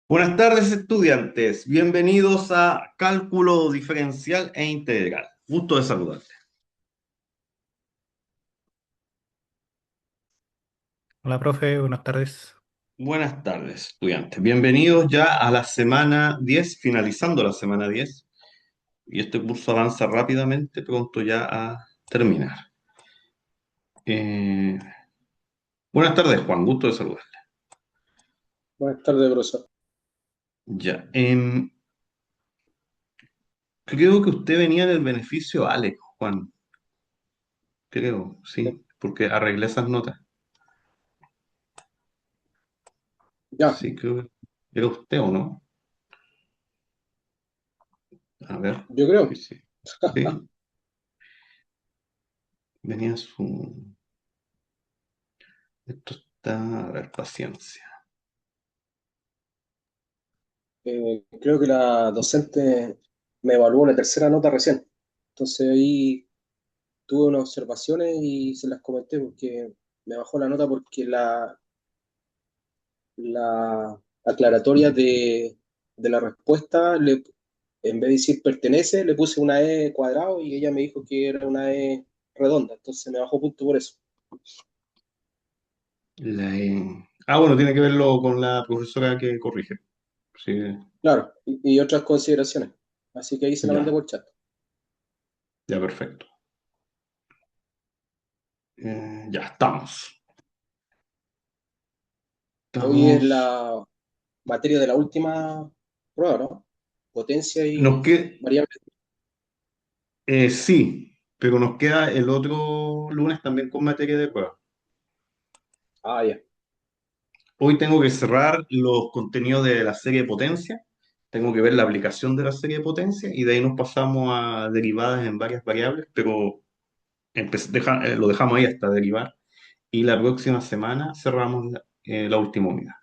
Buenas tardes, estudiantes. Bienvenidos a Cálculo Diferencial e Integral. Gusto de saludarte. Hola, profe, buenas tardes. Buenas tardes, estudiantes. Bienvenidos ya a la semana 10, finalizando la semana 10. Y este curso avanza rápidamente, pronto ya a terminar. Eh, Buenas tardes, Juan. Gusto de saludarte. Buenas tardes, profesor. Ya. Creo que usted venía del beneficio Alex, Juan. Creo, sí, porque arreglé esas notas. Ya, Sí, creo que era usted o no. A ver. yo Sí, creo. sí. Sí, venía su... Esto está... A ver, paciencia. Creo que la docente me evaluó una tercera nota recién. Entonces ahí tuve unas observaciones y se las comenté porque me bajó la nota porque la aclaratoria de la respuesta, en vez de decir pertenece, le puse una E cuadrado y ella me dijo que era una E redonda. Entonces me bajó punto por eso. Bueno, tiene que verlo con la profesora que corrige. Sí, Claro, y otras consideraciones. Así que ahí se la mandé ya, por chat. ya, perfecto. Ya estamos. Hoy es Estamos. la materia de la última prueba, ¿no? Potencia Nos y queda... variable. Sí, pero nos queda el otro lunes también con materia de prueba. Ah, ya. Hoy tengo que cerrar los contenidos de la serie de potencia. Tengo que ver la aplicación de la serie de potencia y de ahí nos pasamos a derivadas en varias variables, pero lo dejamos ahí hasta derivar. Y la próxima semana cerramos la última unidad.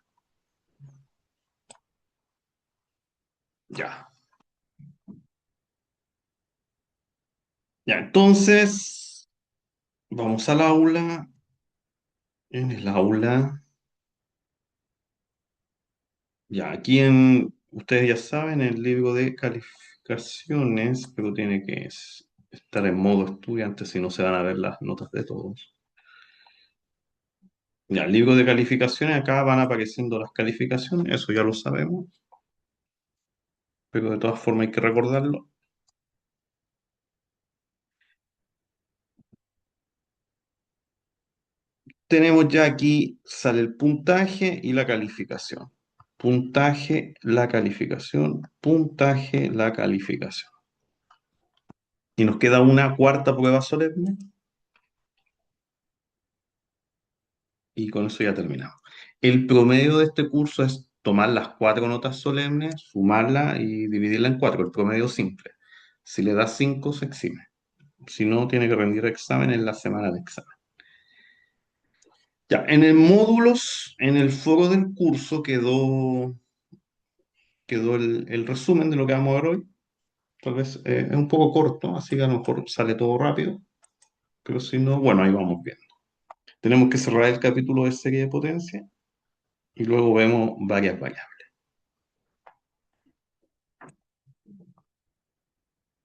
Ya. Ya, entonces, vamos al aula. En el aula, ya, ustedes ya saben, el libro de calificaciones, pero tiene que estar en modo estudiante, si no se van a ver las notas de todos. Ya, el libro de calificaciones, acá van apareciendo las calificaciones, eso ya lo sabemos, pero de todas formas hay que recordarlo. Tenemos ya aquí, sale el puntaje y la calificación. Puntaje, la calificación, puntaje, la calificación. Y nos queda una cuarta prueba solemne y con eso ya terminamos. El promedio de este curso es tomar las cuatro notas solemnes, sumarla y dividirla en cuatro, el promedio simple. Si le das cinco, se exime. Si no, tiene que rendir examen en la semana de examen. Ya, en el módulos, en el foro del curso quedó el resumen de lo que vamos a ver hoy. Tal vez es un poco corto, así que a lo mejor sale todo rápido, pero si no, bueno, ahí vamos viendo. Tenemos que cerrar el capítulo de serie de potencia y luego vemos varias variables.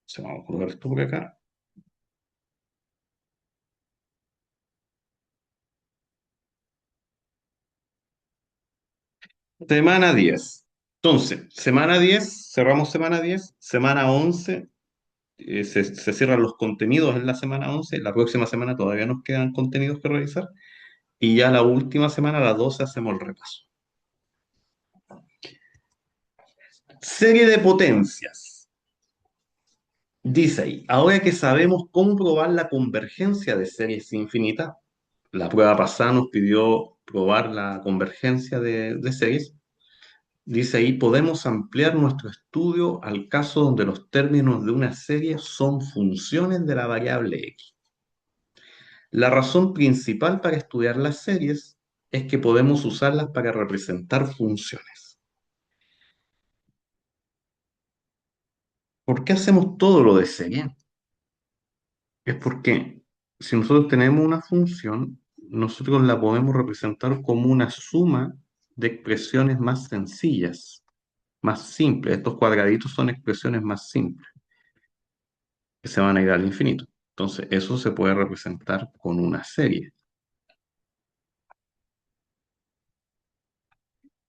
Se vamos a colocar esto por acá. Semana 10. Entonces, semana 10, cerramos semana 10, semana 11, se cierran los contenidos en la semana 11, la próxima semana todavía nos quedan contenidos que revisar, y ya la última semana, la 12, hacemos el repaso. Serie de potencias. Dice ahí, ahora que sabemos cómo probar la convergencia de series infinitas, la prueba pasada nos pidió probar la convergencia de series. Dice ahí, podemos ampliar nuestro estudio al caso donde los términos de una serie son funciones de la variable x. La razón principal para estudiar las series es que podemos usarlas para representar funciones. ¿Por qué hacemos todo lo de serie? Es porque si nosotros tenemos una función, nosotros la podemos representar como una suma de expresiones más sencillas. más simples. Estos cuadraditos son expresiones más simples, que se van a ir al infinito. Entonces, eso se puede representar con una serie.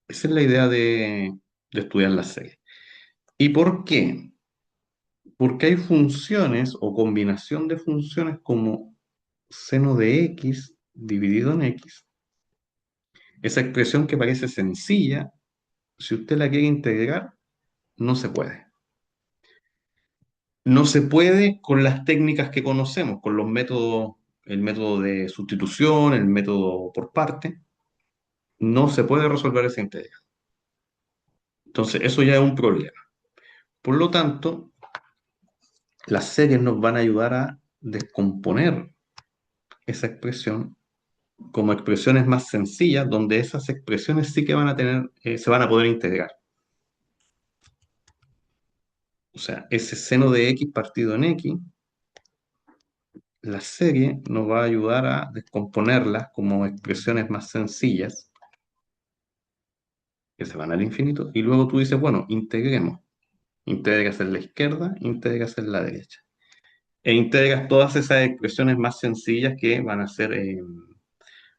Esa es la idea de estudiar las series. ¿Y por qué? Porque hay funciones o combinación de funciones como seno de x dividido en x. Esa expresión que parece sencilla, si usted la quiere integrar, no se puede. No se puede con las técnicas que conocemos, con los métodos, el método de sustitución, el método por parte, no se puede resolver esa integral. Entonces, eso ya es un problema. Por lo tanto, las series nos van a ayudar a descomponer esa expresión como expresiones más sencillas, donde esas expresiones sí que van a tener, se van a poder integrar. O sea, ese seno de x partido en x, la serie nos va a ayudar a descomponerlas como expresiones más sencillas, que se van al infinito, y luego tú dices, bueno, integremos. Integras en la izquierda, integras en la derecha. E integras todas esas expresiones más sencillas que van a ser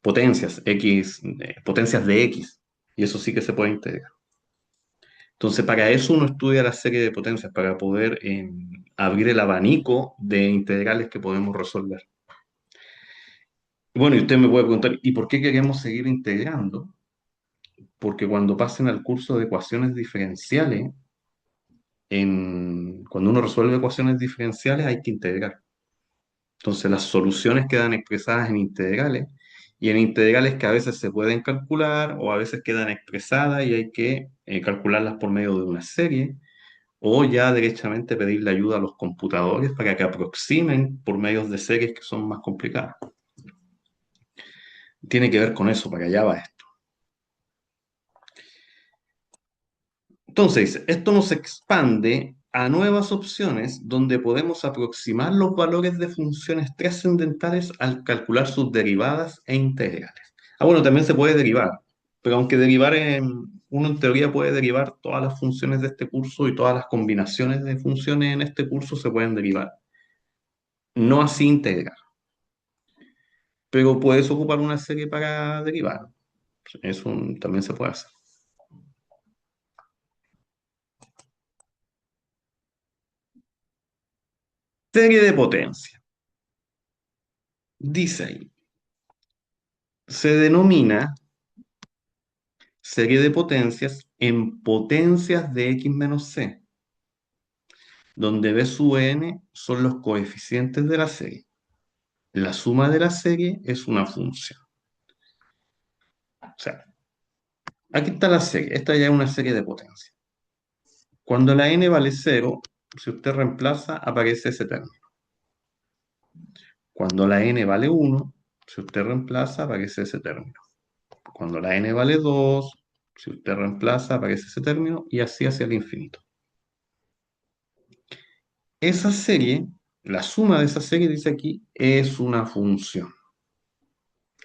potencias, x, potencias de x, y eso sí que se puede integrar. Entonces, para eso uno estudia la serie de potencias, para poder abrir el abanico de integrales que podemos resolver. Bueno, y usted me puede preguntar, ¿y por qué queremos seguir integrando? Porque cuando pasen al curso de ecuaciones diferenciales, cuando uno resuelve ecuaciones diferenciales hay que integrar. Entonces, las soluciones quedan expresadas en integrales, y en integrales que a veces se pueden calcular o a veces quedan expresadas y hay que calcularlas por medio de una serie, o ya derechamente pedirle ayuda a los computadores para que aproximen por medios de series que son más complicadas. Tiene que ver con eso, para allá va esto. Entonces, esto nos expande a nuevas opciones donde podemos aproximar los valores de funciones trascendentales al calcular sus derivadas e integrales. Ah, bueno, también se puede derivar, pero aunque uno en teoría puede derivar todas las funciones de este curso y todas las combinaciones de funciones en este curso se pueden derivar. No así integrar, pero puedes ocupar una serie para derivar. Eso también se puede hacer. Serie de potencia. Dice ahí, se denomina serie de potencias en potencias de x menos c, donde b sub n son los coeficientes de la serie. La suma de la serie es una función. O sea, aquí está la serie. Esta ya es una serie de potencias. Cuando la n vale 0, si usted reemplaza, aparece ese término. Cuando la n vale 1, si usted reemplaza, aparece ese término. Cuando la n vale 2, si usted reemplaza, aparece ese término, y así hacia el infinito. Esa serie, la suma de esa serie, dice aquí, es una función.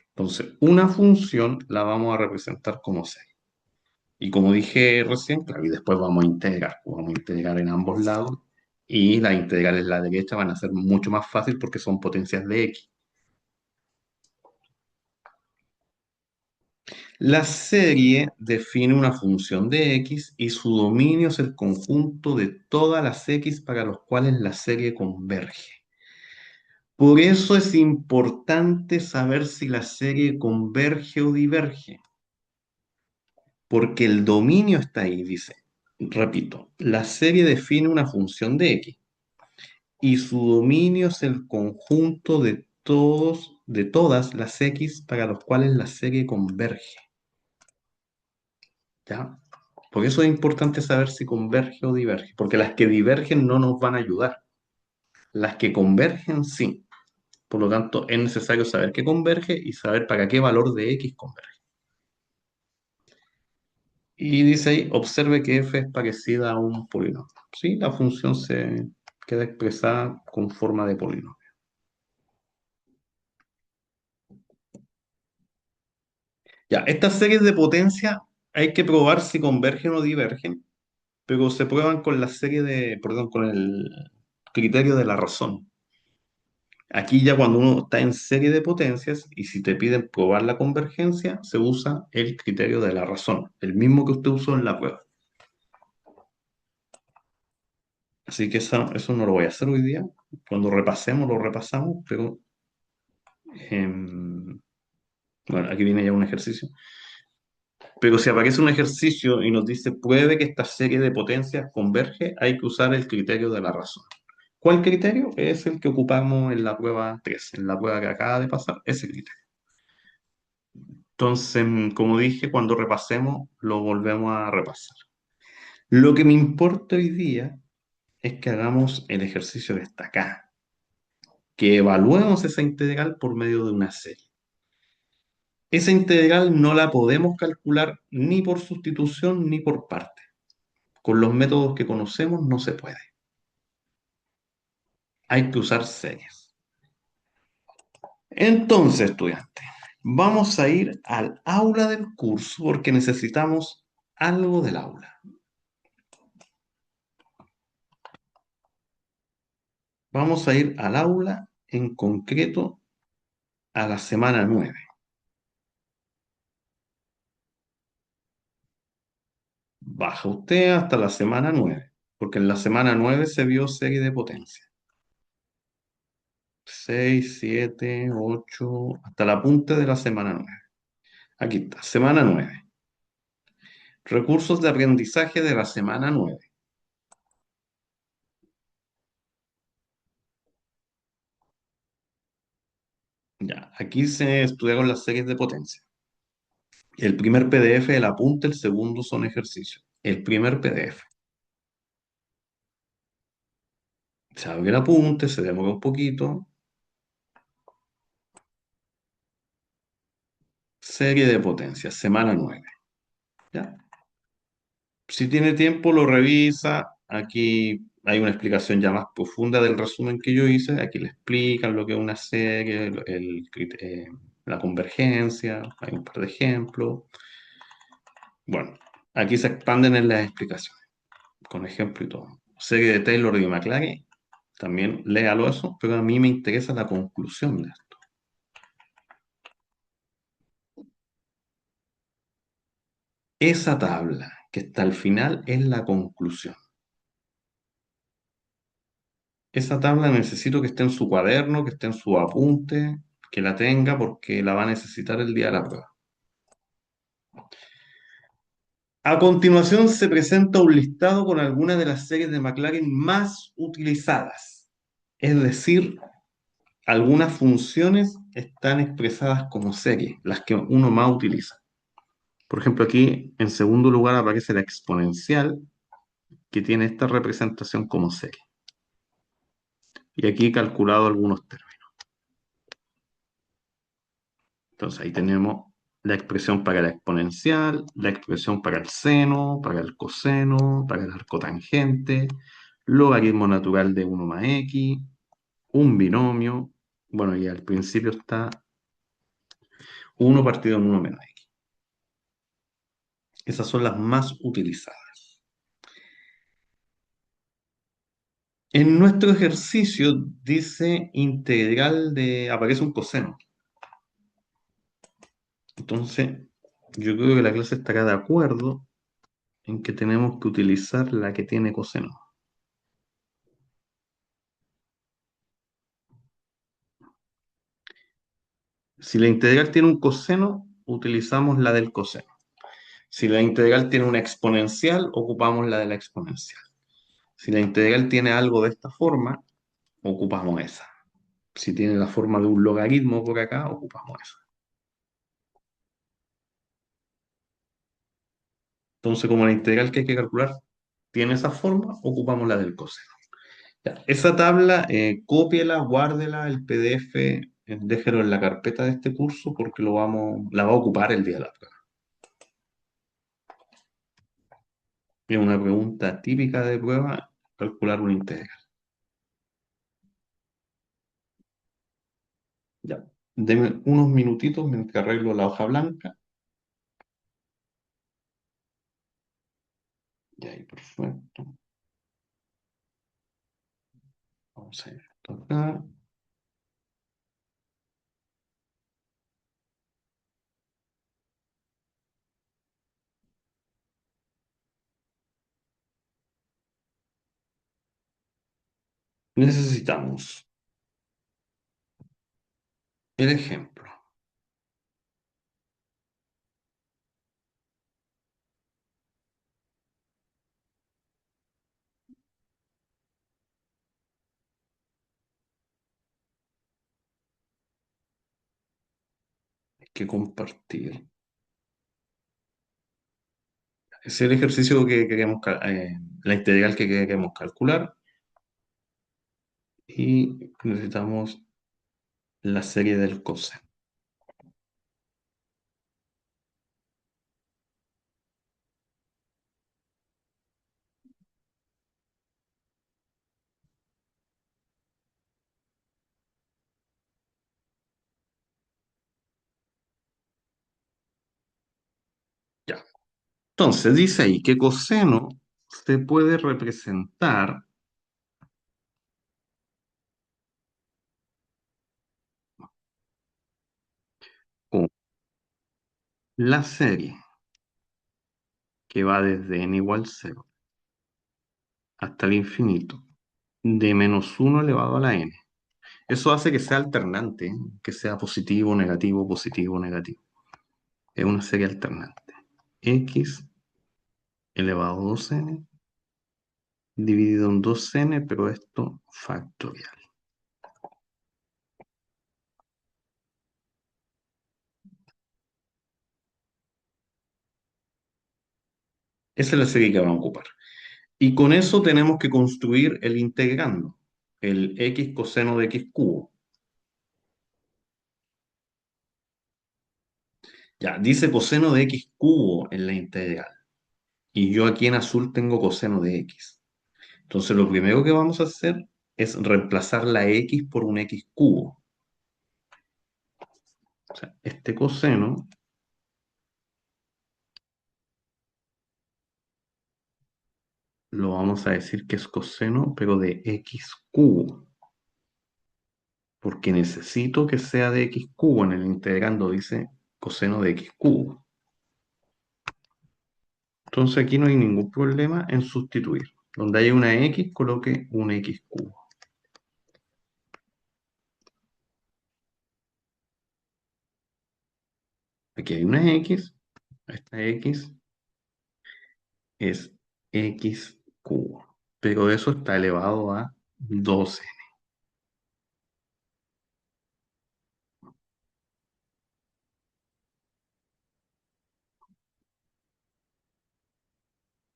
Entonces, una función la vamos a representar como serie. Y como dije recién, claro, y después vamos a integrar. Vamos a integrar en ambos lados. Y las integrales en la derecha van a ser mucho más fácil porque son potencias de x. La serie define una función de x y su dominio es el conjunto de todas las x para los cuales la serie converge. Por eso es importante saber si la serie converge o diverge, porque el dominio está ahí, dice. Repito, la serie define una función de x y su dominio es el conjunto de todas las x para los cuales la serie converge. ¿Ya? Por eso es importante saber si converge o diverge, porque las que divergen no nos van a ayudar. Las que convergen sí. Por lo tanto, es necesario saber qué converge y saber para qué valor de x converge. Y dice ahí, observe que f es parecida a un polinomio. Sí, la función se queda expresada con forma de polinomio. Ya, estas series de potencia hay que probar si convergen o divergen. pero se prueban con la serie de, perdón, con el criterio de la razón. Aquí ya cuando uno está en serie de potencias y si te piden probar la convergencia, se usa el criterio de la razón, el mismo que usted usó en la prueba. Así que eso no lo voy a hacer hoy día. Cuando repasemos, lo repasamos, pero em, bueno, aquí viene ya un ejercicio. Pero si aparece un ejercicio y nos dice pruebe que esta serie de potencias converge, hay que usar el criterio de la razón. ¿Cuál criterio? Es el que ocupamos en la prueba 3, en la prueba que acaba de pasar, ese criterio. Entonces, como dije, cuando repasemos, lo volvemos a repasar. Lo que me importa hoy día es que hagamos el ejercicio que está acá, que evaluemos esa integral por medio de una serie. Esa integral no la podemos calcular ni por sustitución ni por parte. Con los métodos que conocemos no se puede. Hay que usar series. Entonces, estudiantes, vamos a ir al aula del curso porque necesitamos algo del aula. Vamos a ir al aula, en concreto a la semana 9. Baja usted hasta la semana 9, porque en la semana 9 se vio serie de potencia. 6, 7, 8, hasta la punta de la semana 9. Aquí está, semana 9. Recursos de aprendizaje de la semana 9. Ya, aquí se estudiaron las series de potencia. El primer PDF el apunte, el segundo son ejercicios. El primer PDF. Se abre el apunte, se demora un poquito. Serie de potencia, semana 9. ¿Ya? Si tiene tiempo, lo revisa. Aquí hay una explicación ya más profunda del resumen que yo hice. Aquí le explican lo que es una serie, la convergencia. Hay un par de ejemplos. Bueno, aquí se expanden en las explicaciones, con ejemplo y todo. Serie de Taylor y Maclaurin, también léalo eso, pero a mí me interesa la conclusión de esto. Esa tabla que está al final es la conclusión. Esa tabla necesito que esté en su cuaderno, que esté en su apunte, que la tenga porque la va a necesitar el día de la prueba. A continuación se presenta un listado con algunas de las series de Maclaurin más utilizadas. Es decir, algunas funciones están expresadas como series, las que uno más utiliza. Por ejemplo, aquí en segundo lugar aparece la exponencial, que tiene esta representación como serie. Y aquí he calculado algunos términos. Entonces ahí tenemos la expresión para la exponencial, la expresión para el seno, para el coseno, para el arcotangente, logaritmo natural de 1 más x, un binomio. Bueno, y al principio está 1 partido en 1 menos x. Esas son las más utilizadas. En nuestro ejercicio dice integral de, aparece un coseno. Entonces, yo creo que la clase estará de acuerdo en que tenemos que utilizar la que tiene coseno. Si la integral tiene un coseno, utilizamos la del coseno. Si la integral tiene una exponencial, ocupamos la de la exponencial. Si la integral tiene algo de esta forma, ocupamos esa. Si tiene la forma de un logaritmo por acá, ocupamos esa. Entonces, como la integral que hay que calcular tiene esa forma, ocupamos la del coseno. Ya, esa tabla, cópiela, guárdela, el PDF, déjelo en la carpeta de este curso porque la va a ocupar el día de la prueba. Es una pregunta típica de prueba, calcular una integral. Ya, deme unos minutitos mientras arreglo la hoja blanca. Y ahí, perfecto. Vamos a ir esto acá. Necesitamos el ejemplo. Hay que compartir. Es el ejercicio que queremos, la integral que queremos calcular. Y necesitamos la serie del coseno. Ya. Entonces dice ahí que coseno se puede representar con la serie que va desde n igual 0 hasta el infinito de menos 1 elevado a la n. Eso hace que sea alternante, ¿eh? Que sea positivo, negativo, positivo, negativo. Es una serie alternante. X elevado a 2n dividido en 2n, pero esto factorial. Esa es la serie que vamos a ocupar. Y con eso tenemos que construir el integrando, el x coseno de x cubo. Ya, dice coseno de x cubo en la integral. Y yo aquí en azul tengo coseno de x. Entonces lo primero que vamos a hacer es reemplazar la x por un x cubo. O sea, este coseno lo vamos a decir que es coseno, pero de x cubo. Porque necesito que sea de x cubo. En el integrando dice coseno de x cubo. Entonces aquí no hay ningún problema en sustituir. Donde haya una x, coloque un x cubo. Aquí hay una x, esta x es x cubo. Pero eso está elevado a 12.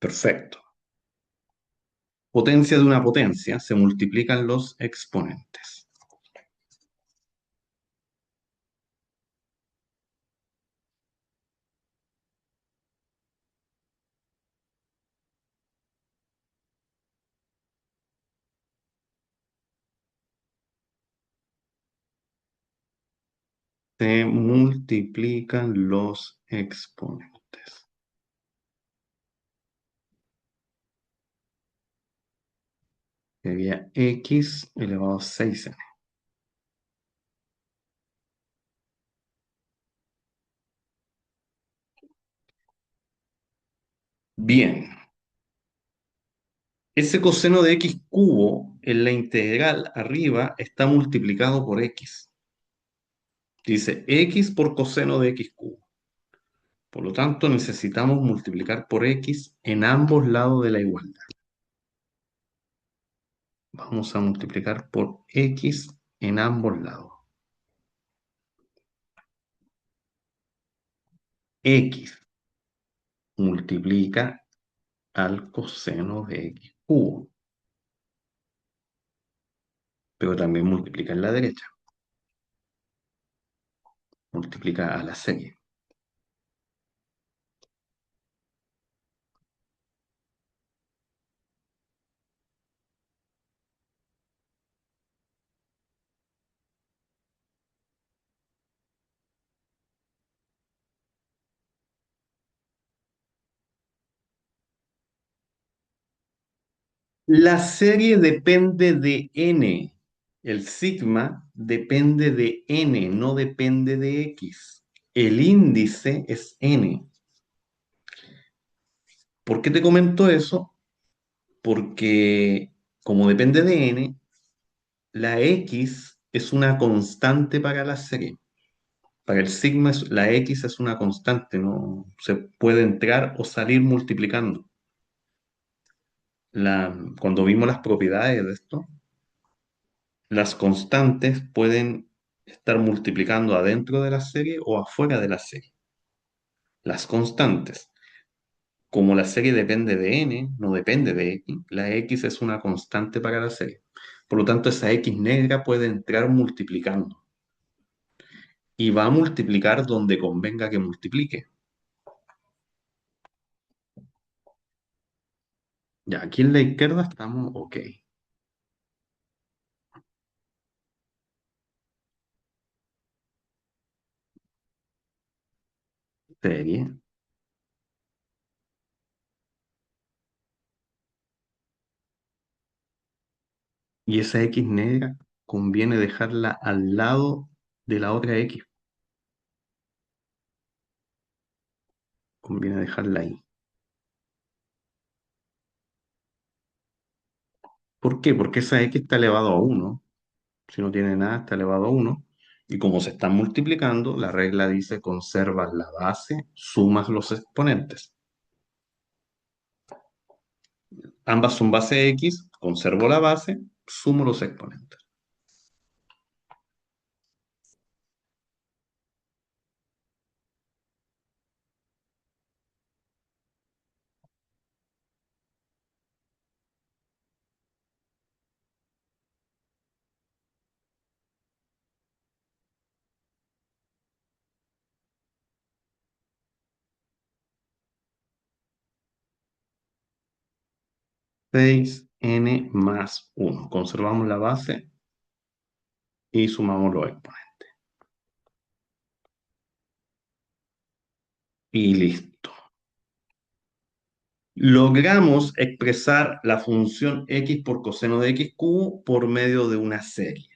Perfecto. Potencia de una potencia, se multiplican los exponentes. Se multiplican los exponentes. Sería x elevado a 6n. Bien, ese coseno de x cubo en la integral arriba está multiplicado por x. Dice x por coseno de x cubo. Por lo tanto, necesitamos multiplicar por x en ambos lados de la igualdad. Vamos a multiplicar por x en ambos lados. X multiplica al coseno de x cubo, pero también multiplica en la derecha. Multiplica a la serie. La serie depende de n. El sigma depende de n, no depende de x. El índice es n. ¿Por qué te comento eso? Porque como depende de n, la x es una constante para la serie. Para el sigma, la x es una constante, no se puede entrar o salir multiplicando. Cuando vimos las propiedades de esto, las constantes pueden estar multiplicando adentro de la serie o afuera de la serie. Las constantes, como la serie depende de n, no depende de x, la x es una constante para la serie. Por lo tanto, esa x negra puede entrar multiplicando y va a multiplicar donde convenga que multiplique. Ya, aquí en la izquierda estamos ok. Serie. Y esa X negra conviene dejarla al lado de la otra X. Conviene dejarla ahí. ¿Por qué? Porque esa X está elevado a 1. Si no tiene nada, está elevado a 1. Y como se están multiplicando, la regla dice conservas la base, sumas los exponentes. Ambas son base X, conservo la base, sumo los exponentes. Seis n más 1. Conservamos la base y sumamos los exponentes. Y listo. Logramos expresar la función x por coseno de x cubo por medio de una serie.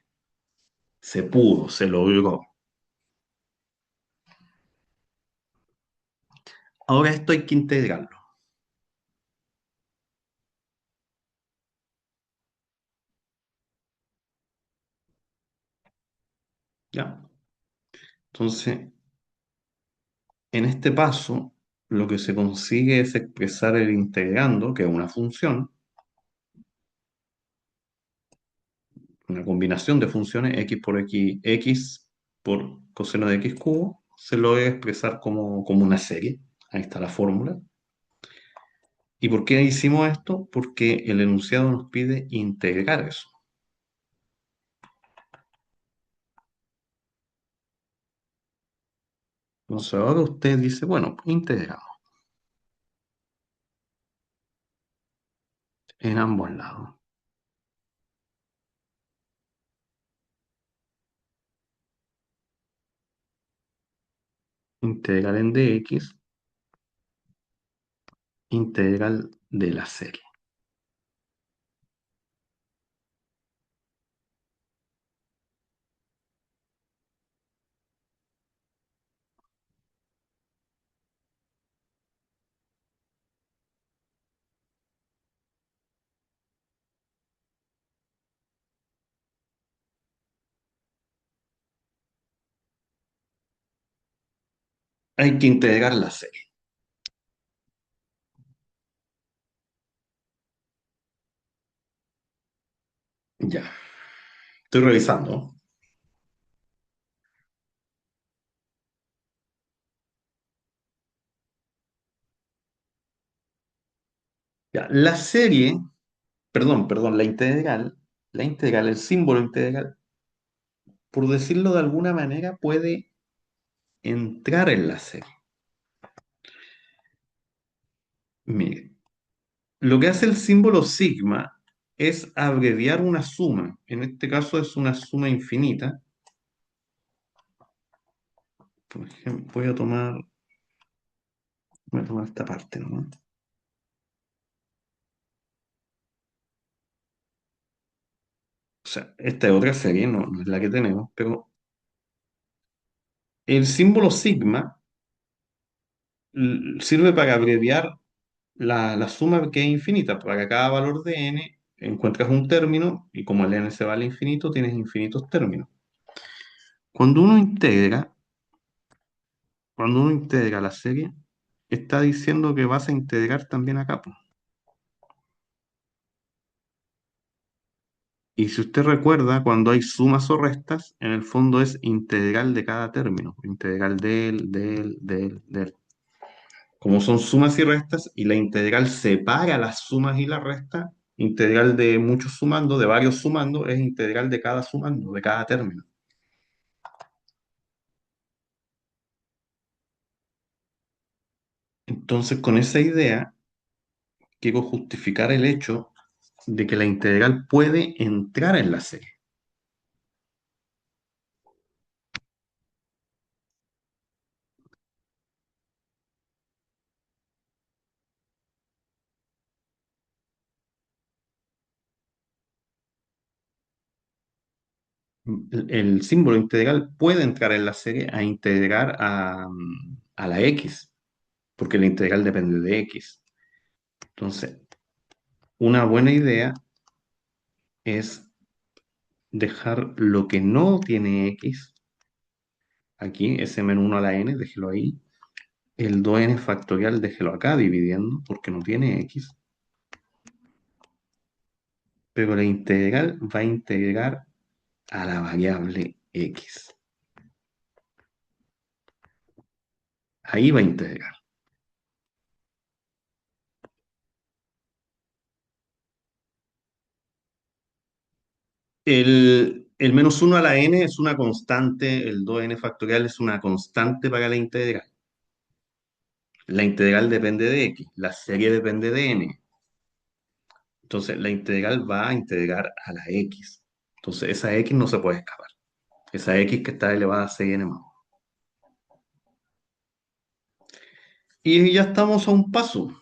Se pudo, se logró. Ahora esto hay que integrarlo. ¿Ya? Entonces, en este paso, lo que se consigue es expresar el integrando, que es una función, una combinación de funciones x por x por coseno de x cubo, se logra expresar como una serie. Ahí está la fórmula. ¿Y por qué hicimos esto? Porque el enunciado nos pide integrar eso. Entonces ahora usted dice, bueno, integramos en ambos lados. Integral en dx, integral de la serie. Hay que integrar la serie. Ya, estoy revisando. Ya, la serie, perdón, la integral, el símbolo integral, por decirlo de alguna manera, puede entrar en la serie. Mire, lo que hace el símbolo sigma es abreviar una suma. En este caso es una suma infinita. Por ejemplo, voy a tomar esta parte, ¿no? sea, esta es otra serie, no es la que tenemos, pero el símbolo sigma sirve para abreviar la suma que es infinita. Para cada valor de n encuentras un término y como el n se va al infinito, tienes infinitos términos. Cuando uno integra, cuando uno integra la serie, está diciendo que vas a integrar también acá, po. Y si usted recuerda, cuando hay sumas o restas, en el fondo es integral de cada término, integral del. Como son sumas y restas, y la integral separa las sumas y las restas, integral de muchos sumando, de varios sumando, es integral de cada sumando, de cada término. Entonces, con esa idea, quiero justificar el hecho de que la integral puede entrar en la serie. El símbolo integral puede entrar en la serie a integrar a la x, porque la integral depende de x. Entonces, una buena idea es dejar lo que no tiene x aquí, ese menos 1 a la n, déjelo ahí. El 2n factorial, déjelo acá dividiendo, porque no tiene x. Pero la integral va a integrar a la variable x. Ahí va a integrar. El menos 1 a la n es una constante, el 2n factorial es una constante para la integral. La integral depende de x, la serie depende de n. Entonces, la integral va a integrar a la x. Entonces, esa x no se puede escapar. Esa x que está elevada a 6n más. Y ya estamos a un paso.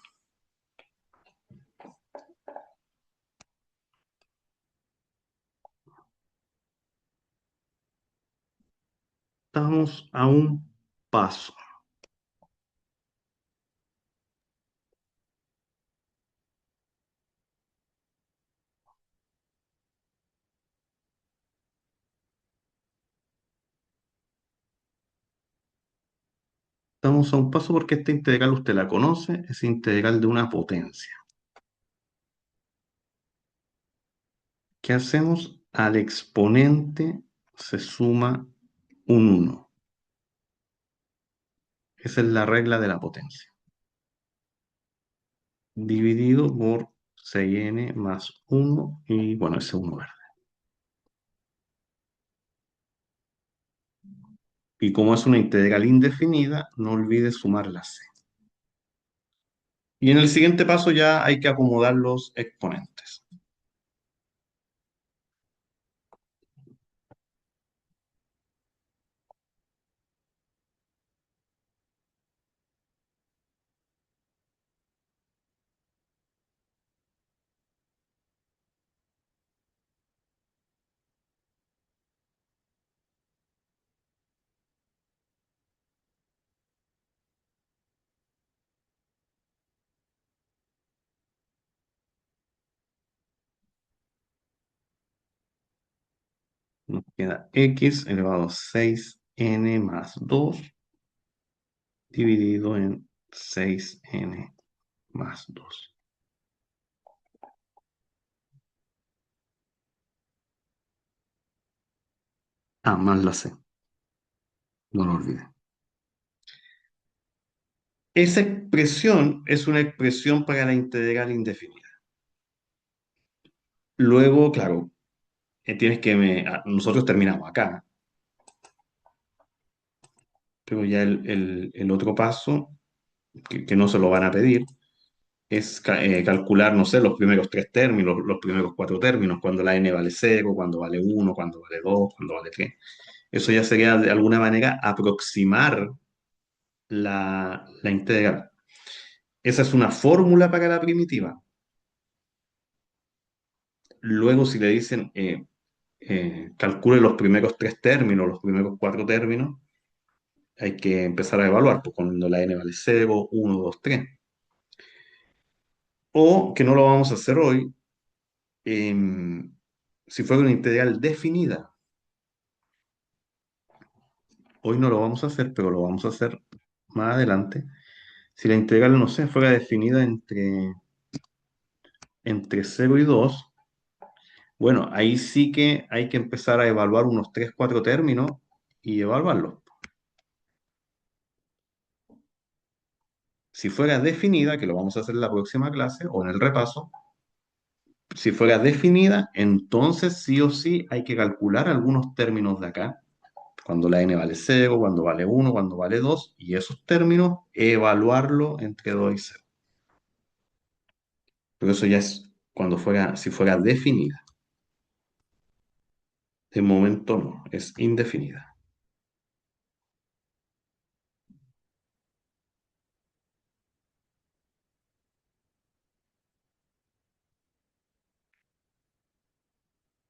Estamos a un paso. Estamos a un paso porque esta integral usted la conoce, es integral de una potencia. ¿Qué hacemos? Al exponente se suma un 1. Esa es la regla de la potencia. Dividido por 6n más 1 y bueno, ese 1 verde. Y como es una integral indefinida, no olvide sumar la c. Y en el siguiente paso ya hay que acomodar los exponentes. Nos queda x elevado a 6n más 2 dividido en 6n más 2. Ah, más la c. No lo olvide. Esa expresión es una expresión para la integral indefinida. Luego, claro, tienes que... nosotros terminamos acá, pero ya el otro paso, que no se lo van a pedir, es calcular, no sé, los primeros tres términos, los primeros cuatro términos, cuando la n vale 0, cuando vale 1, cuando vale 2, cuando vale 3. Eso ya sería de alguna manera aproximar la integral. Esa es una fórmula para la primitiva. Luego, si le dicen, calcule los primeros tres términos, los primeros cuatro términos, hay que empezar a evaluar, pues cuando la n vale 0, 1, 2, 3. O que no lo vamos a hacer hoy, si fuera una integral definida. Hoy no lo vamos a hacer, pero lo vamos a hacer más adelante. Si la integral, no sé, fuera definida entre 0 y 2, bueno, ahí sí que hay que empezar a evaluar unos 3 4 términos y evaluarlos. Si fuera definida, que lo vamos a hacer en la próxima clase o en el repaso, si fuera definida, entonces sí o sí hay que calcular algunos términos de acá, cuando la n vale 0, cuando vale 1, cuando vale 2, y esos términos evaluarlo entre 2 y 0. Pero eso ya es cuando fuera, si fuera definida. De momento no, es indefinida.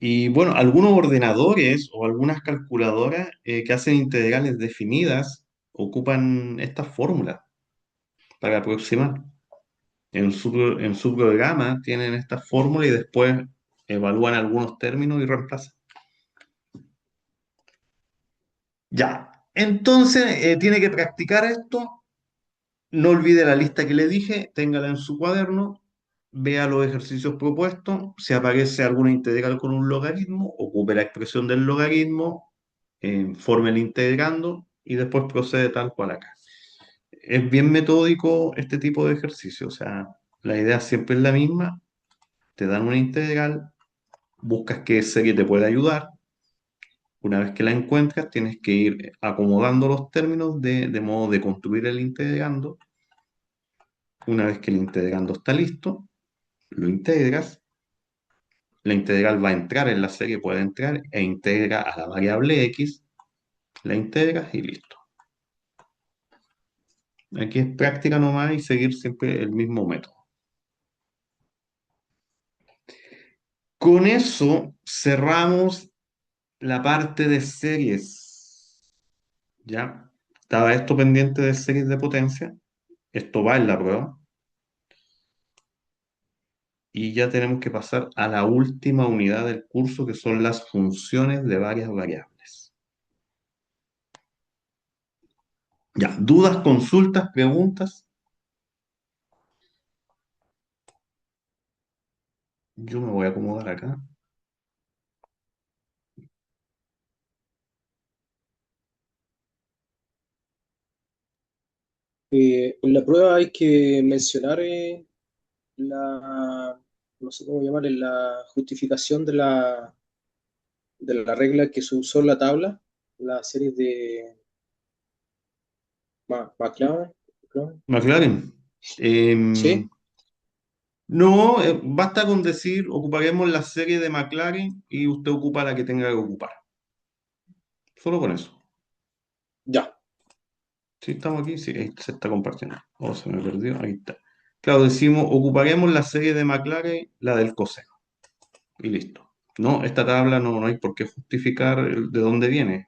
Y bueno, algunos ordenadores o algunas calculadoras que hacen integrales definidas ocupan esta fórmula para aproximar. En su programa tienen esta fórmula y después evalúan algunos términos y reemplazan. Ya, entonces tiene que practicar esto. No olvide la lista que le dije, téngala en su cuaderno, vea los ejercicios propuestos. Si aparece alguna integral con un logaritmo, ocupe la expresión del logaritmo, fórmela integrando y después procede tal cual acá. Es bien metódico este tipo de ejercicio, o sea, la idea siempre es la misma. Te dan una integral, buscas qué serie te puede ayudar. Una vez que la encuentras, tienes que ir acomodando los términos de modo de construir el integrando. Una vez que el integrando está listo, lo integras. La integral va a entrar en la serie, puede entrar e integra a la variable x. La integras y listo. Aquí es práctica nomás y seguir siempre el mismo método. Con eso cerramos la parte de series. ¿Ya? Estaba esto pendiente de series de potencia. Esto va en la prueba. Y ya tenemos que pasar a la última unidad del curso, que son las funciones de varias variables. Ya, dudas, consultas, preguntas. Yo me voy a acomodar acá. En la prueba hay que mencionar la, no sé cómo llamarle, la justificación de la regla que se usó en la tabla, la serie de McLaren. McLaren. Em, ¿Sí? no, basta con decir, ocuparemos la serie de McLaren y usted ocupa la que tenga que ocupar. Solo con eso. Ya. Sí, estamos aquí, sí, ahí se está compartiendo. Oh, se me perdió, ahí está. Claro, decimos, ocuparemos la serie de McLaren, la del coseno. Y listo. No, esta tabla no hay por qué justificar de dónde viene.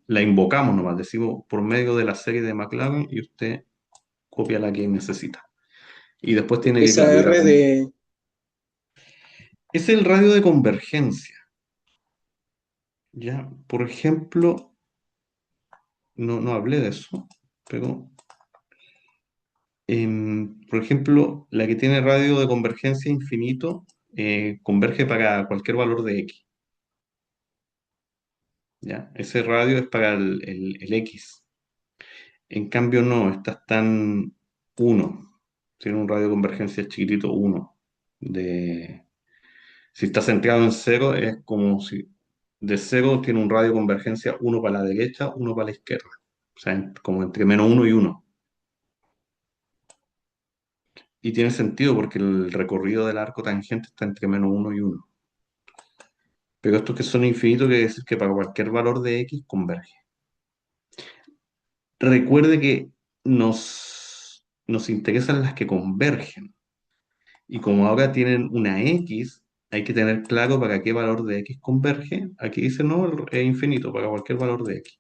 La invocamos nomás, decimos por medio de la serie de McLaren y usted copia la que necesita. Y después tiene que, Esa claro, ir a R como... de, Es el radio de convergencia. Ya, por ejemplo, no hablé de eso, pero, por ejemplo, la que tiene radio de convergencia infinito converge para cualquier valor de x. ¿Ya? Ese radio es para el x. En cambio, no, estas están 1. Tiene un radio de convergencia chiquitito 1. Si está centrado en 0, es como si de 0 tiene un radio de convergencia 1 para la derecha, 1 para la izquierda. O sea, como entre -1 y 1. Y tiene sentido porque el recorrido del arco tangente está entre -1 y 1. Pero estos que son infinitos quiere decir que para cualquier valor de x converge. Recuerde que nos interesan las que convergen. Y como ahora tienen una x, Hay que tener claro para qué valor de x converge. Aquí dice no, es infinito para cualquier valor de x.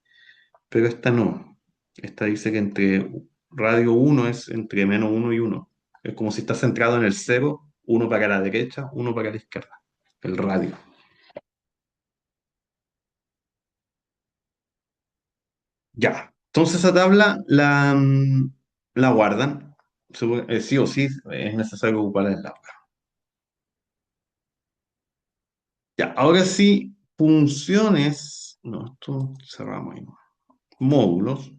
Pero esta no. Esta dice que entre radio 1 es entre -1 y 1. Es como si está centrado en el cero, uno para la derecha, uno para la izquierda. El radio. Ya. Entonces esa tabla la guardan. Sí o sí es necesario ocupar el aula. Ya, ahora sí, funciones. No, esto cerramos ahí, ¿no? Módulos.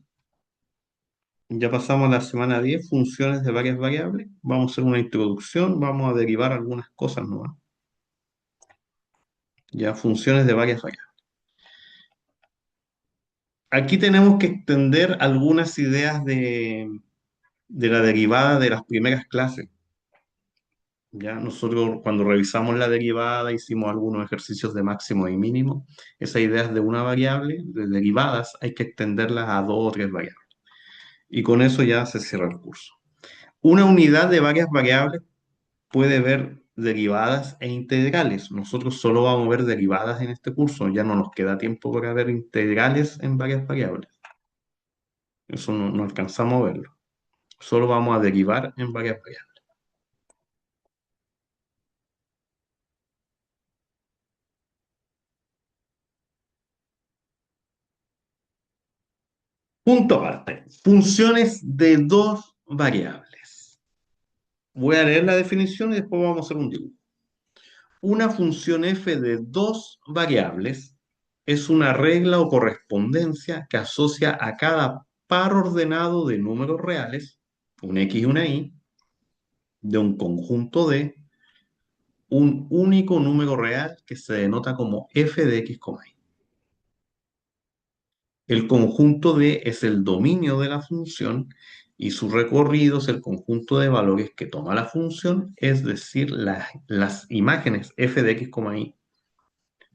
Ya pasamos a la semana 10 funciones de varias variables. Vamos a hacer una introducción, vamos a derivar algunas cosas nuevas. Ya, funciones de varias variables. Aquí tenemos que extender algunas ideas de la derivada de las primeras clases. Ya, nosotros cuando revisamos la derivada hicimos algunos ejercicios de máximo y mínimo. Esas ideas de una variable, de derivadas, hay que extenderlas a dos o tres variables. Y con eso ya se cierra el curso. Una unidad de varias variables puede ver derivadas e integrales. Nosotros solo vamos a ver derivadas en este curso, ya no nos queda tiempo para ver integrales en varias variables. Eso no alcanzamos a verlo. Solo vamos a derivar en varias variables. Punto aparte. Funciones de dos variables. Voy a leer la definición y después vamos a hacer un dibujo. Una función f de dos variables es una regla o correspondencia que asocia a cada par ordenado de números reales, un x y una y, de un conjunto de un único número real que se denota como f de x, y. El conjunto D es el dominio de la función y su recorrido es el conjunto de valores que toma la función, es decir, las imágenes f de x, y,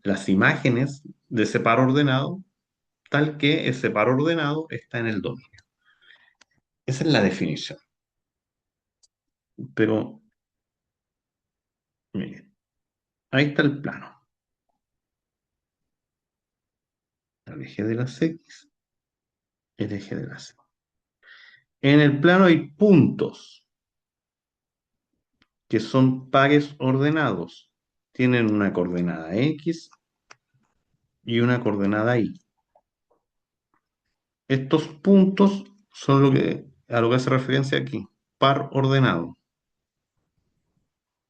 las imágenes de ese par ordenado, tal que ese par ordenado está en el dominio. Esa es la definición. Pero, miren, ahí está el plano. El eje de las x, el eje de las y. En el plano hay puntos que son pares ordenados. Tienen una coordenada x y una coordenada y. Estos puntos son a lo que hace referencia aquí. Par ordenado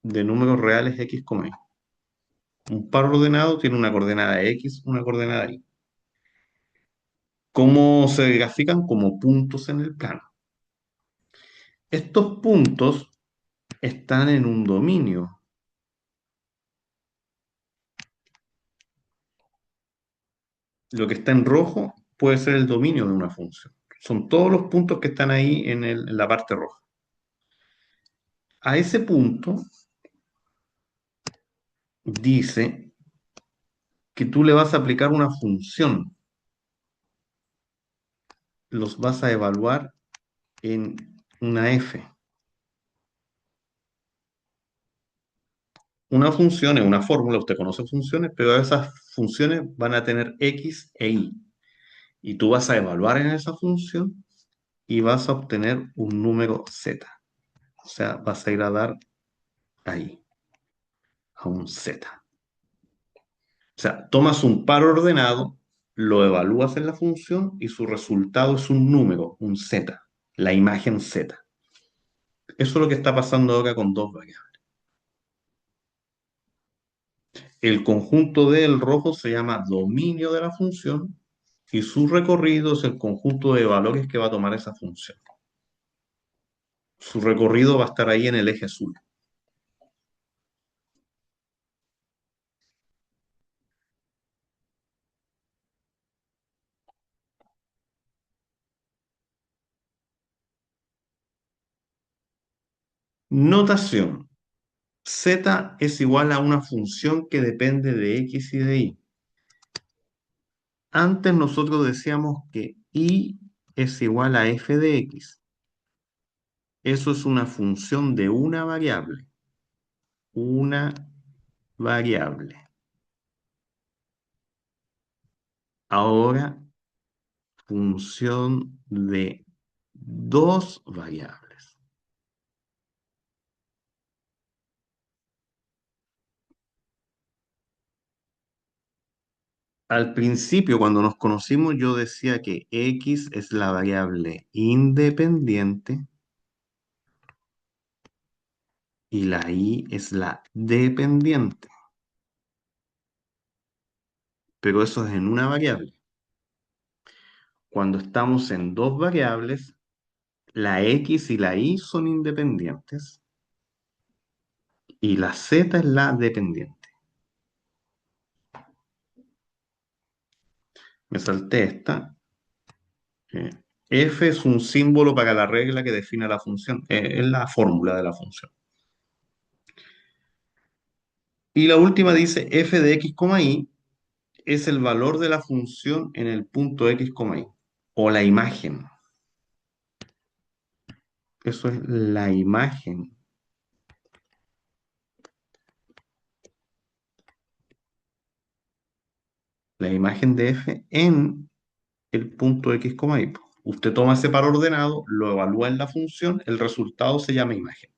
de números reales x, y. Un par ordenado tiene una coordenada x, una coordenada y. ¿Cómo se grafican? Como puntos en el plano. Estos puntos están en un dominio. Lo que está en rojo puede ser el dominio de una función. Son todos los puntos que están ahí en la parte roja. A ese punto dice que tú le vas a aplicar una función. Los vas a evaluar en una f. Una función es una fórmula, usted conoce funciones, pero esas funciones van a tener x e y. Y tú vas a evaluar en esa función y vas a obtener un número z. O sea, vas a ir a dar ahí, a un z. O sea, tomas un par ordenado, lo evalúas en la función y su resultado es un número, un z, la imagen z. Eso es lo que está pasando ahora con dos variables. El conjunto del rojo se llama dominio de la función y su recorrido es el conjunto de valores que va a tomar esa función. Su recorrido va a estar ahí en el eje azul. Notación. Z es igual a una función que depende de x y de y. Antes nosotros decíamos que y es igual a f de x. Eso es una función de una variable. Una variable. Ahora, función de dos variables. Al principio, cuando nos conocimos, yo decía que x es la variable independiente y la y es la dependiente. Pero eso es en una variable. Cuando estamos en dos variables, la x y la y son independientes y la z es la dependiente. Me salté esta. eh, F es un símbolo para la regla que define la función. Es la fórmula de la función. Y la última dice f de x, y es el valor de la función en el punto x, y. O la imagen. Eso es la imagen. La imagen de f en el punto x, y. Usted toma ese par ordenado, lo evalúa en la función, el resultado se llama imagen.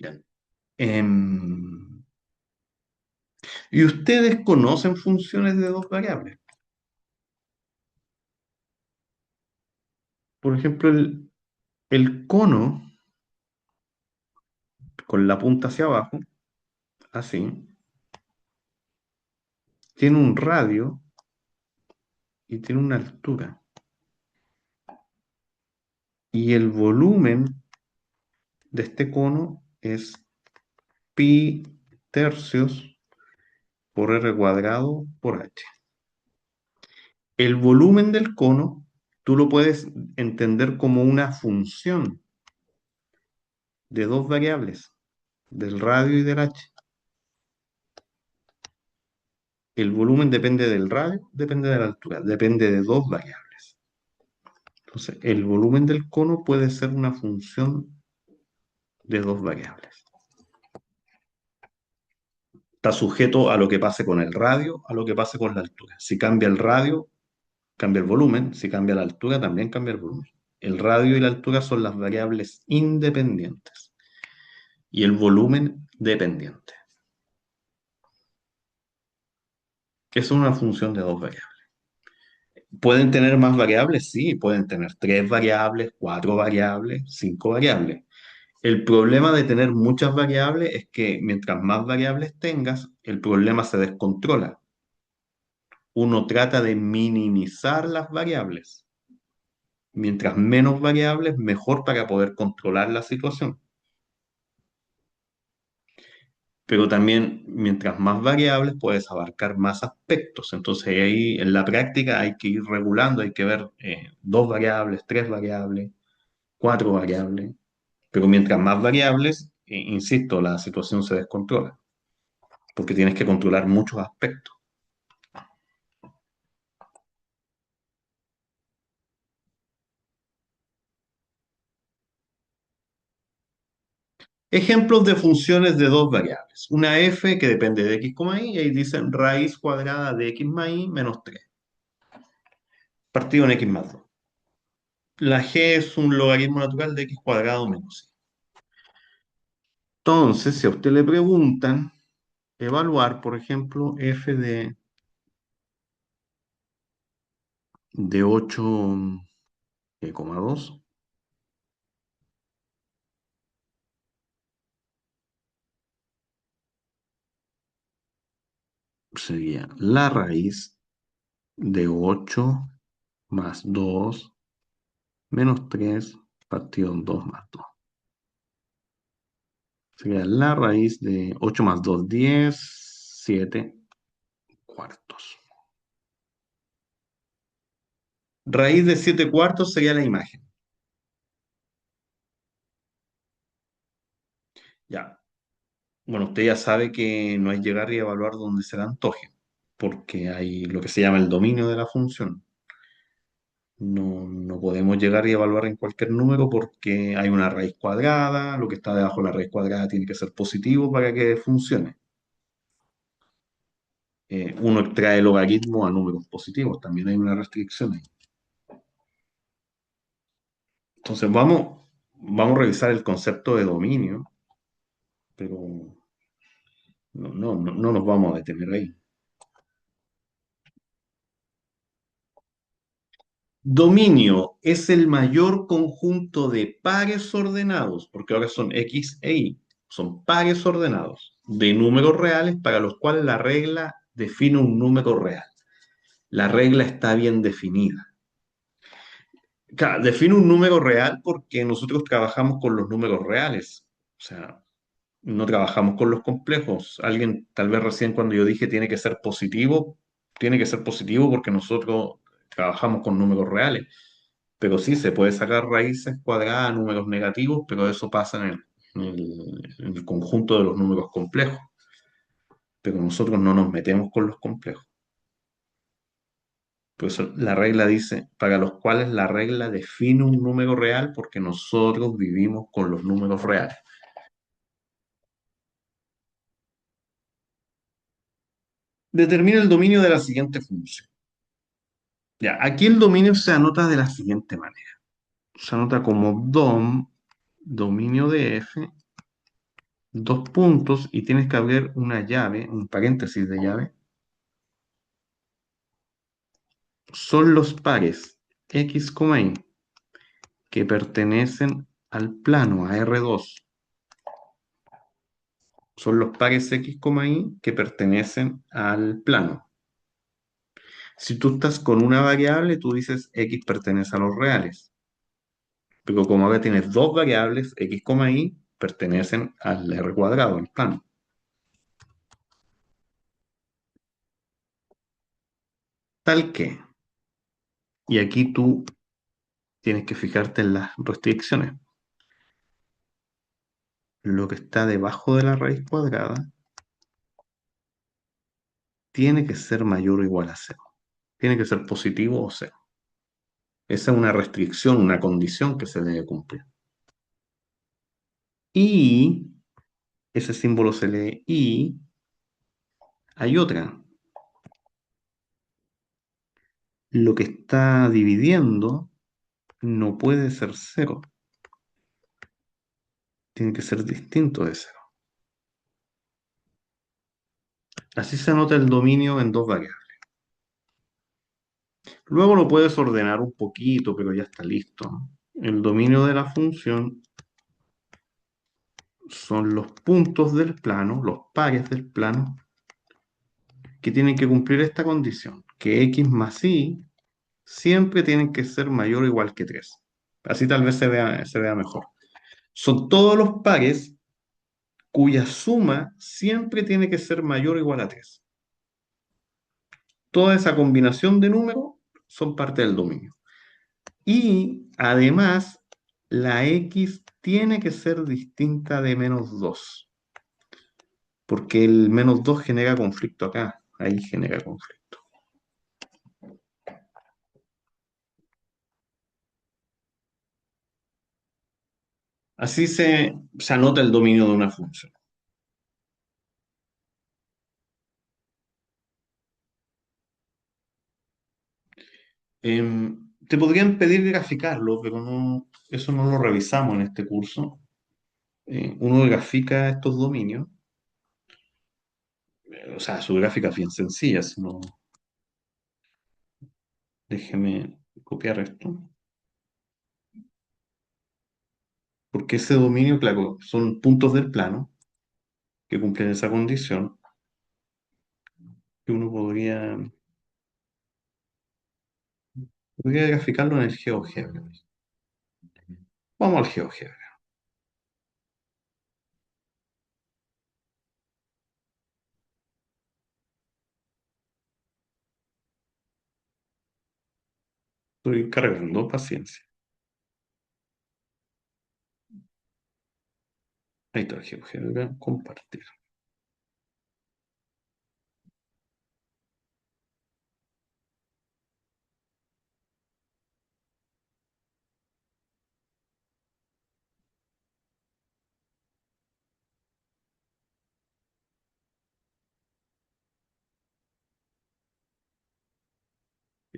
Ya. Em, ¿Y ustedes conocen funciones de dos variables? Por ejemplo, el cono con la punta hacia abajo, así, tiene un radio y tiene una altura. Y el volumen de este cono es pi tercios por r cuadrado por h. El volumen del cono tú lo puedes entender como una función de dos variables, del radio y del h. El volumen depende del radio, depende de la altura, depende de dos variables. Entonces, el volumen del cono puede ser una función de dos variables. Está sujeto a lo que pase con el radio, a lo que pase con la altura. Si cambia el radio, cambia el volumen. Si cambia la altura, también cambia el volumen. El radio y la altura son las variables independientes y el volumen dependiente. Que es una función de dos variables. ¿Pueden tener más variables? Sí, pueden tener tres variables, cuatro variables, cinco variables. El problema de tener muchas variables es que mientras más variables tengas, el problema se descontrola. Uno trata de minimizar las variables. Mientras menos variables, mejor para poder controlar la situación. Pero también, mientras más variables, puedes abarcar más aspectos. Entonces, ahí en la práctica hay que ir regulando, hay que ver dos variables, tres variables, cuatro variables. Pero mientras más variables, insisto, la situación se descontrola, porque tienes que controlar muchos aspectos. Ejemplos de funciones de dos variables. Una f que depende de x, y, y ahí dicen raíz cuadrada de x más y menos 3, partido en x más 2. La g es un logaritmo natural de x cuadrado menos y. Entonces, si a usted le preguntan evaluar, por ejemplo, f de 8,2 sería la raíz de 8 más 2 menos 3 partido en 2 más 2. Sería la raíz de 8 más 2, 10, 7 cuartos. Raíz de 7 cuartos sería la imagen. Ya. Bueno, usted ya sabe que no es llegar y evaluar donde se le antoje, porque hay lo que se llama el dominio de la función. No podemos llegar y evaluar en cualquier número porque hay una raíz cuadrada, lo que está debajo de la raíz cuadrada tiene que ser positivo para que funcione. Uno extrae logaritmo a números positivos, también hay una restricción ahí. Entonces vamos a revisar el concepto de dominio, pero no nos vamos a detener ahí. Dominio es el mayor conjunto de pares ordenados, porque ahora son X e Y, son pares ordenados de números reales para los cuales la regla define un número real. La regla está bien definida. Claro, define un número real porque nosotros trabajamos con los números reales. O sea, no trabajamos con los complejos. Alguien, tal vez recién cuando yo dije tiene que ser positivo porque nosotros trabajamos con números reales. Pero sí, se puede sacar raíces cuadradas, números negativos, pero eso pasa en el conjunto de los números complejos. Pero nosotros no nos metemos con los complejos. Por eso la regla dice, para los cuales la regla define un número real porque nosotros vivimos con los números reales. Determina el dominio de la siguiente función. Ya, aquí el dominio se anota de la siguiente manera. Se anota como dominio de f, dos puntos, y tienes que abrir una llave, un paréntesis de llave. Son los pares x, y que pertenecen al plano, a R2. Son los pares x, y que pertenecen al plano. Si tú estás con una variable, tú dices x pertenece a los reales. Pero como ahora tienes dos variables, x, y, pertenecen al R cuadrado, al plano. Tal que, y aquí tú tienes que fijarte en las restricciones. Lo que está debajo de la raíz cuadrada tiene que ser mayor o igual a cero. Tiene que ser positivo o cero. Esa es una restricción, una condición que se debe cumplir. Y ese símbolo se lee y hay otra. Lo que está dividiendo no puede ser cero. Tiene que ser distinto de cero. Así se anota el dominio en dos variables. Luego lo puedes ordenar un poquito, pero ya está listo, ¿no? El dominio de la función son los puntos del plano, los pares del plano, que tienen que cumplir esta condición, que x más y siempre tienen que ser mayor o igual que 3. Así tal vez se vea mejor. Son todos los pares cuya suma siempre tiene que ser mayor o igual a 3. Toda esa combinación de números son parte del dominio. Y además, la x tiene que ser distinta de -2, porque el -2 genera conflicto acá, ahí genera conflicto. Así se anota el dominio de una función. Te podrían pedir graficarlo, pero eso no lo revisamos en este curso. Uno grafica estos dominios, o sea, su gráfica es bien sencilla, si no, déjeme copiar esto, porque ese dominio, claro, son puntos del plano que cumplen esa condición, que uno podría graficarlo en el GeoGebra. Vamos al GeoGebra. Estoy cargando, paciencia. Ahí está el GeoGebra, compartir.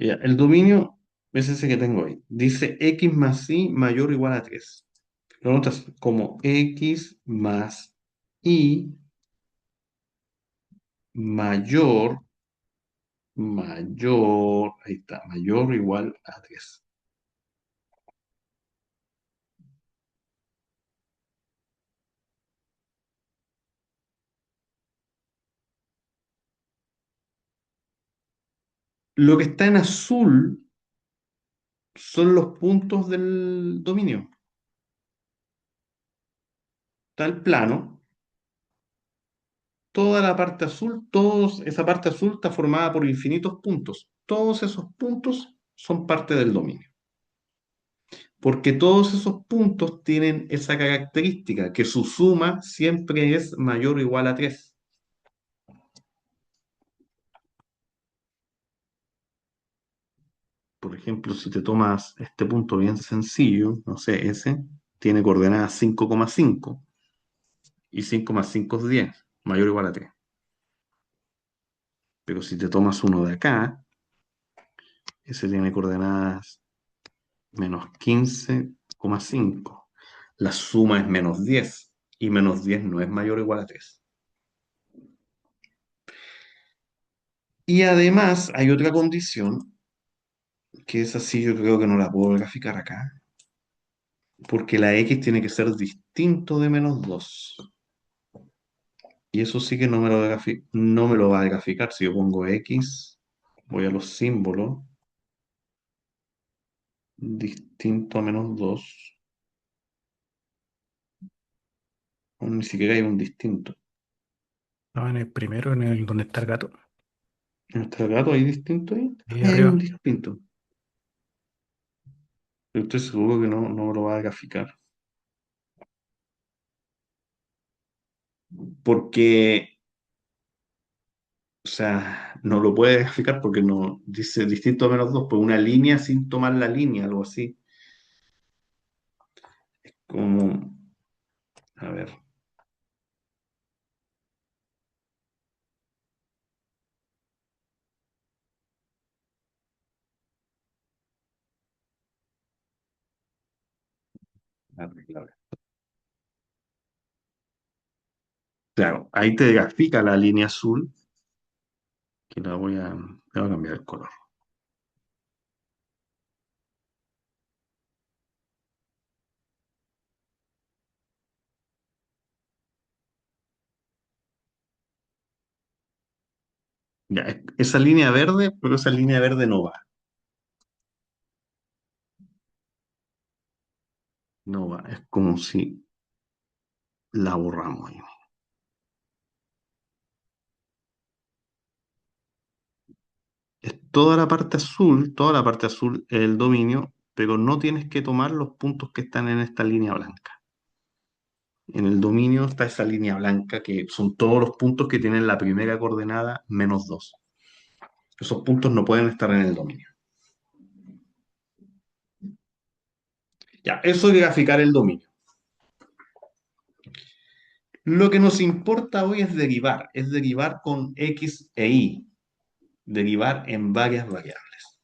Ya, el dominio es ese que tengo ahí. Dice x más y mayor o igual a 3. Lo notas como x más y mayor, ahí está, mayor o igual a 3. Lo que está en azul son los puntos del dominio. Está el plano, toda la parte azul, esa parte azul está formada por infinitos puntos. Todos esos puntos son parte del dominio. Porque todos esos puntos tienen esa característica, que su suma siempre es mayor o igual a 3. Por ejemplo, si te tomas este punto bien sencillo, no sé, ese, tiene coordenadas 5,5 y 5 más 5 es 10, mayor o igual a 3. Pero si te tomas uno de acá, ese tiene coordenadas -15,5. La suma es -10 y -10 no es mayor o igual a 3. Y además hay otra condición, que es así, yo creo que no la puedo graficar acá, porque la x tiene que ser distinto de -2. Y eso sí que no me lo va a graficar. Si yo pongo x, voy a los símbolos, distinto a -2, o ni siquiera hay un distinto. No, en el primero, en el donde está el gato. ¿En este gato hay distinto ahí? Ahí Ahí hay un arriba. distinto. Pero estoy seguro que no me lo va a graficar. Porque, o sea, no lo puede graficar porque no dice distinto a -2, pues una línea sin tomar la línea, algo así. Como, a ver, claro. Claro, ahí te grafica la línea azul, que le voy a cambiar el color. Ya, esa línea verde, pero esa línea verde no va. No va. Es como si la borramos ahí. Es toda la parte azul es el dominio, pero no tienes que tomar los puntos que están en esta línea blanca. En el dominio está esa línea blanca que son todos los puntos que tienen la primera coordenada -2. Esos puntos no pueden estar en el dominio. Ya, eso es graficar el dominio. Lo que nos importa hoy es derivar con x e y, derivar en varias variables.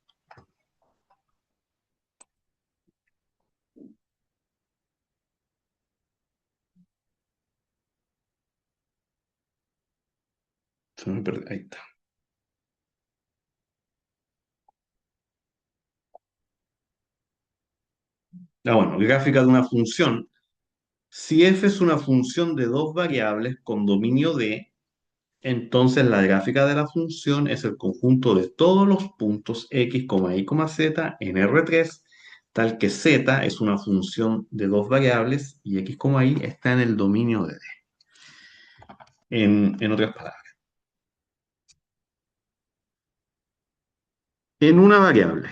Se me perdió, ahí está. Ah, bueno, gráfica de una función. Si f es una función de dos variables con dominio D, entonces la gráfica de la función es el conjunto de todos los puntos x, y, z en R3, tal que z es una función de dos variables y x, y está en el dominio de D. En otras palabras, en una variable,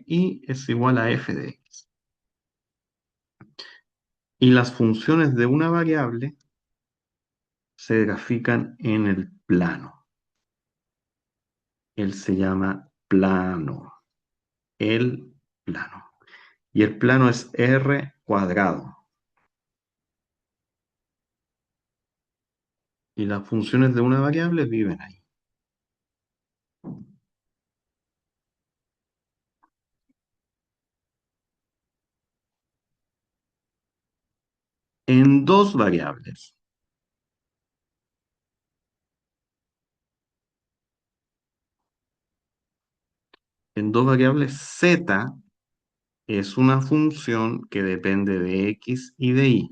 y es igual a f de x. Y las funciones de una variable se grafican en el plano. Él se llama plano. El plano. Y el plano es r². y las funciones de una variable viven ahí. En dos variables. En dos variables, z es una función que depende de x y de y.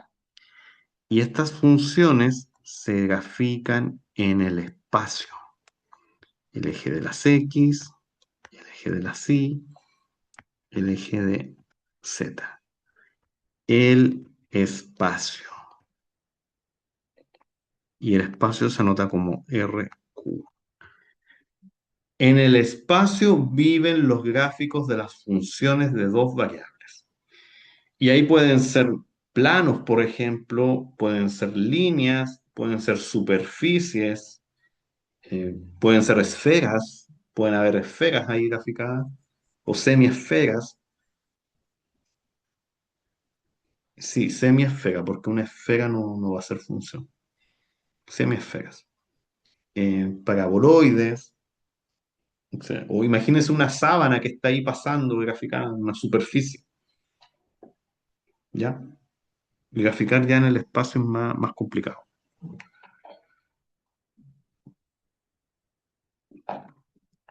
Y estas funciones se grafican en el espacio. El eje de las x, el eje de las y, el eje de z. El espacio. Y el espacio se anota como RQ. En el espacio viven los gráficos de las funciones de dos variables. Y ahí pueden ser planos, por ejemplo, pueden ser líneas, pueden ser superficies, pueden ser esferas, pueden haber esferas ahí graficadas, o semiesferas. Sí, semiesfera, porque una esfera no va a ser función. Semiesferas. Paraboloides, o imagínense una sábana que está ahí pasando graficada en una superficie, ¿ya? Graficar ya en el espacio es más complicado.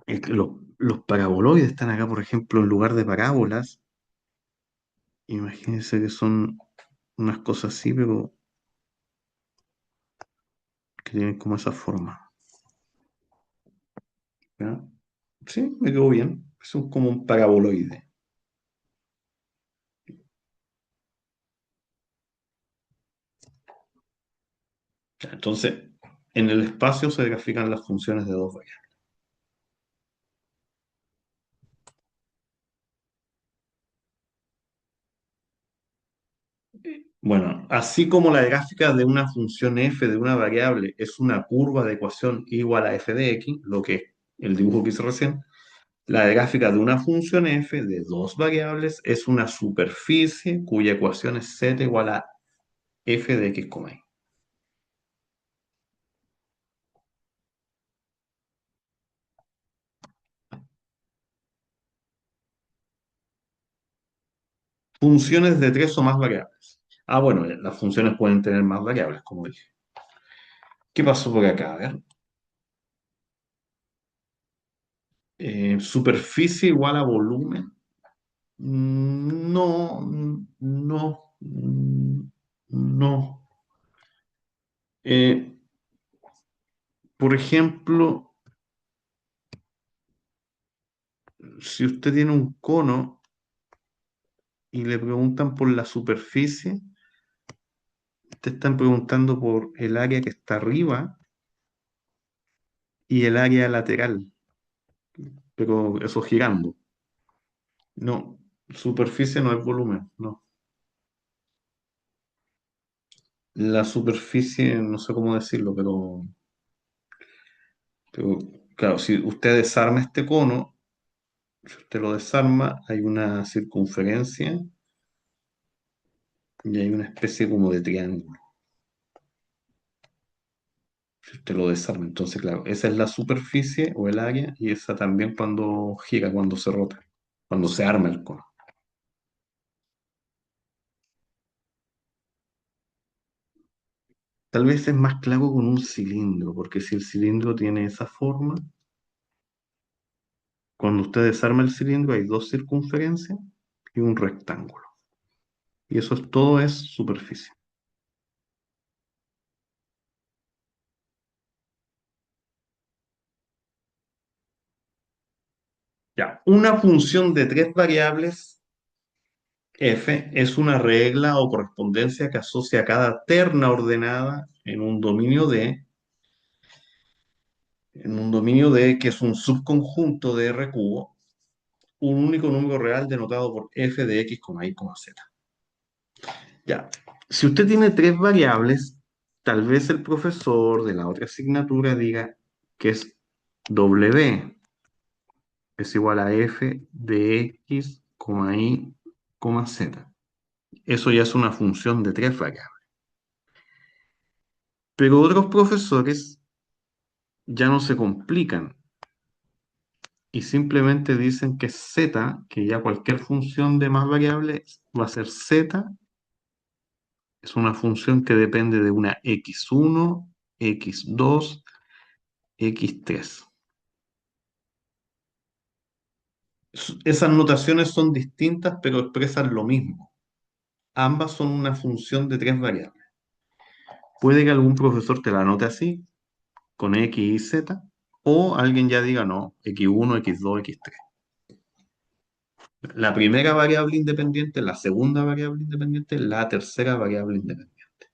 Los paraboloides están acá, por ejemplo, en lugar de parábolas. Imagínense que son unas cosas así, pero que tienen como esa forma. ¿Ya? Sí, me quedó bien. Es como un paraboloide. Ya, entonces, en el espacio se grafican las funciones de dos variables. Bueno, así como la gráfica de una función f de una variable es una curva de ecuación igual a f de x, lo que es el dibujo que hice recién, la gráfica de una función f de dos variables es una superficie cuya ecuación es z igual a f de x, y. Funciones de tres o más variables. Ah, bueno, las funciones pueden tener más variables, como dije. ¿Qué pasó por acá? A ver. Superficie igual a volumen. No, no, no. Eh, por ejemplo, si usted tiene un cono y le preguntan por la superficie, te están preguntando por el área que está arriba y el área lateral, pero eso girando. No, superficie no es volumen, no. La superficie, no sé cómo decirlo, pero claro, si usted desarma este cono, si usted lo desarma, hay una circunferencia y hay una especie como de triángulo. Si usted lo desarma, entonces, claro, esa es la superficie o el área y esa también cuando gira, cuando se rota, cuando se arma el cono. Tal vez es más claro con un cilindro, porque si el cilindro tiene esa forma, cuando usted desarma el cilindro hay dos circunferencias y un rectángulo. Y eso es todo es superficie. Ya, una función de tres variables f es una regla o correspondencia que asocia cada terna ordenada en un dominio D que es un subconjunto de R cubo, un único número real denotado por f de x, y, z. Ya, si usted tiene tres variables, tal vez el profesor de la otra asignatura diga que es W es igual a f de x, y, z. Eso ya es una función de tres variables. Pero otros profesores ya no se complican y simplemente dicen que z, que ya cualquier función de más variables va a ser z, es una función que depende de una x1, x2, x3. Esas notaciones son distintas, pero expresan lo mismo. Ambas son una función de tres variables. Puede que algún profesor te la anote así, con x y z, o alguien ya diga no, x1, x2, x3. La primera variable independiente, la segunda variable independiente, la tercera variable independiente.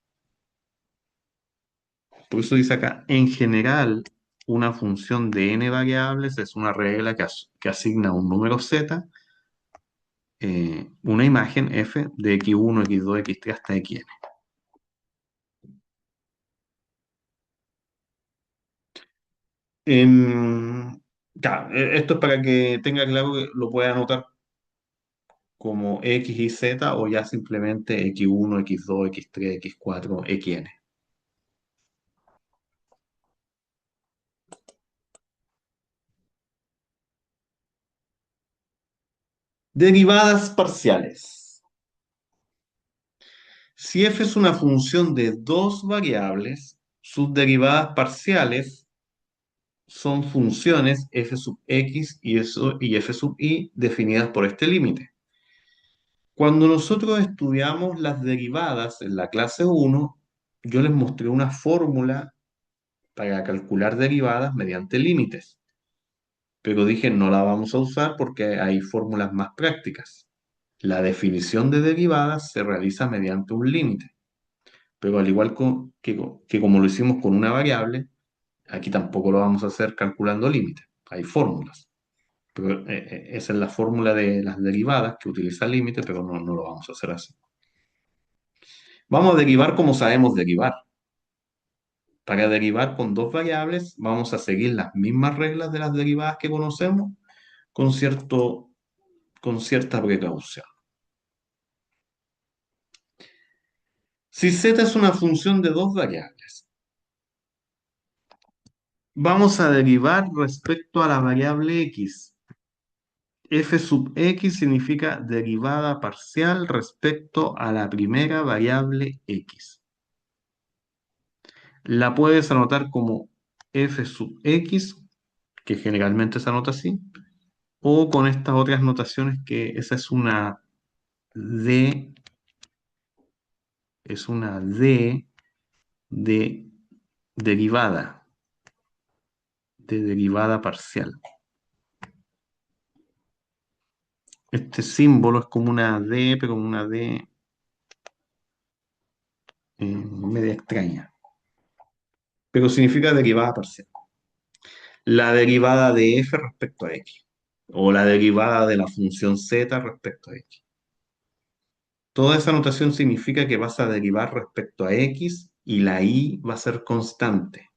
Por eso dice acá, en general, una función de n variables es una regla que asigna un número z, una imagen f de x1, x2, x3 hasta xn. Ya, esto es para que tenga claro que lo pueda anotar como x y z o ya simplemente x1, x2, x3, x4, xn. Derivadas parciales. Si f es una función de dos variables, sus derivadas parciales son funciones f sub x y f sub y definidas por este límite. Cuando nosotros estudiamos las derivadas en la clase 1, yo les mostré una fórmula para calcular derivadas mediante límites, pero dije no la vamos a usar porque hay fórmulas más prácticas. La definición de derivadas se realiza mediante un límite, pero al igual que como lo hicimos con una variable, aquí tampoco lo vamos a hacer calculando límites. Hay fórmulas. Pero, esa es la fórmula de las derivadas que utiliza el límite, pero no lo vamos a hacer así. Vamos a derivar como sabemos derivar. Para derivar con dos variables, vamos a seguir las mismas reglas de las derivadas que conocemos con con cierta precaución. Si z es una función de dos variables, vamos a derivar respecto a la variable x. F sub x significa derivada parcial respecto a la primera variable x. La puedes anotar como f sub x, que generalmente se anota así, o con estas otras notaciones que esa d, es una d de derivada, de derivada parcial. Este símbolo es como una d, pero una d media extraña, pero significa derivada parcial. La derivada de f respecto a x, o la derivada de la función z respecto a x. Toda esa notación significa que vas a derivar respecto a x y la y va a ser constante,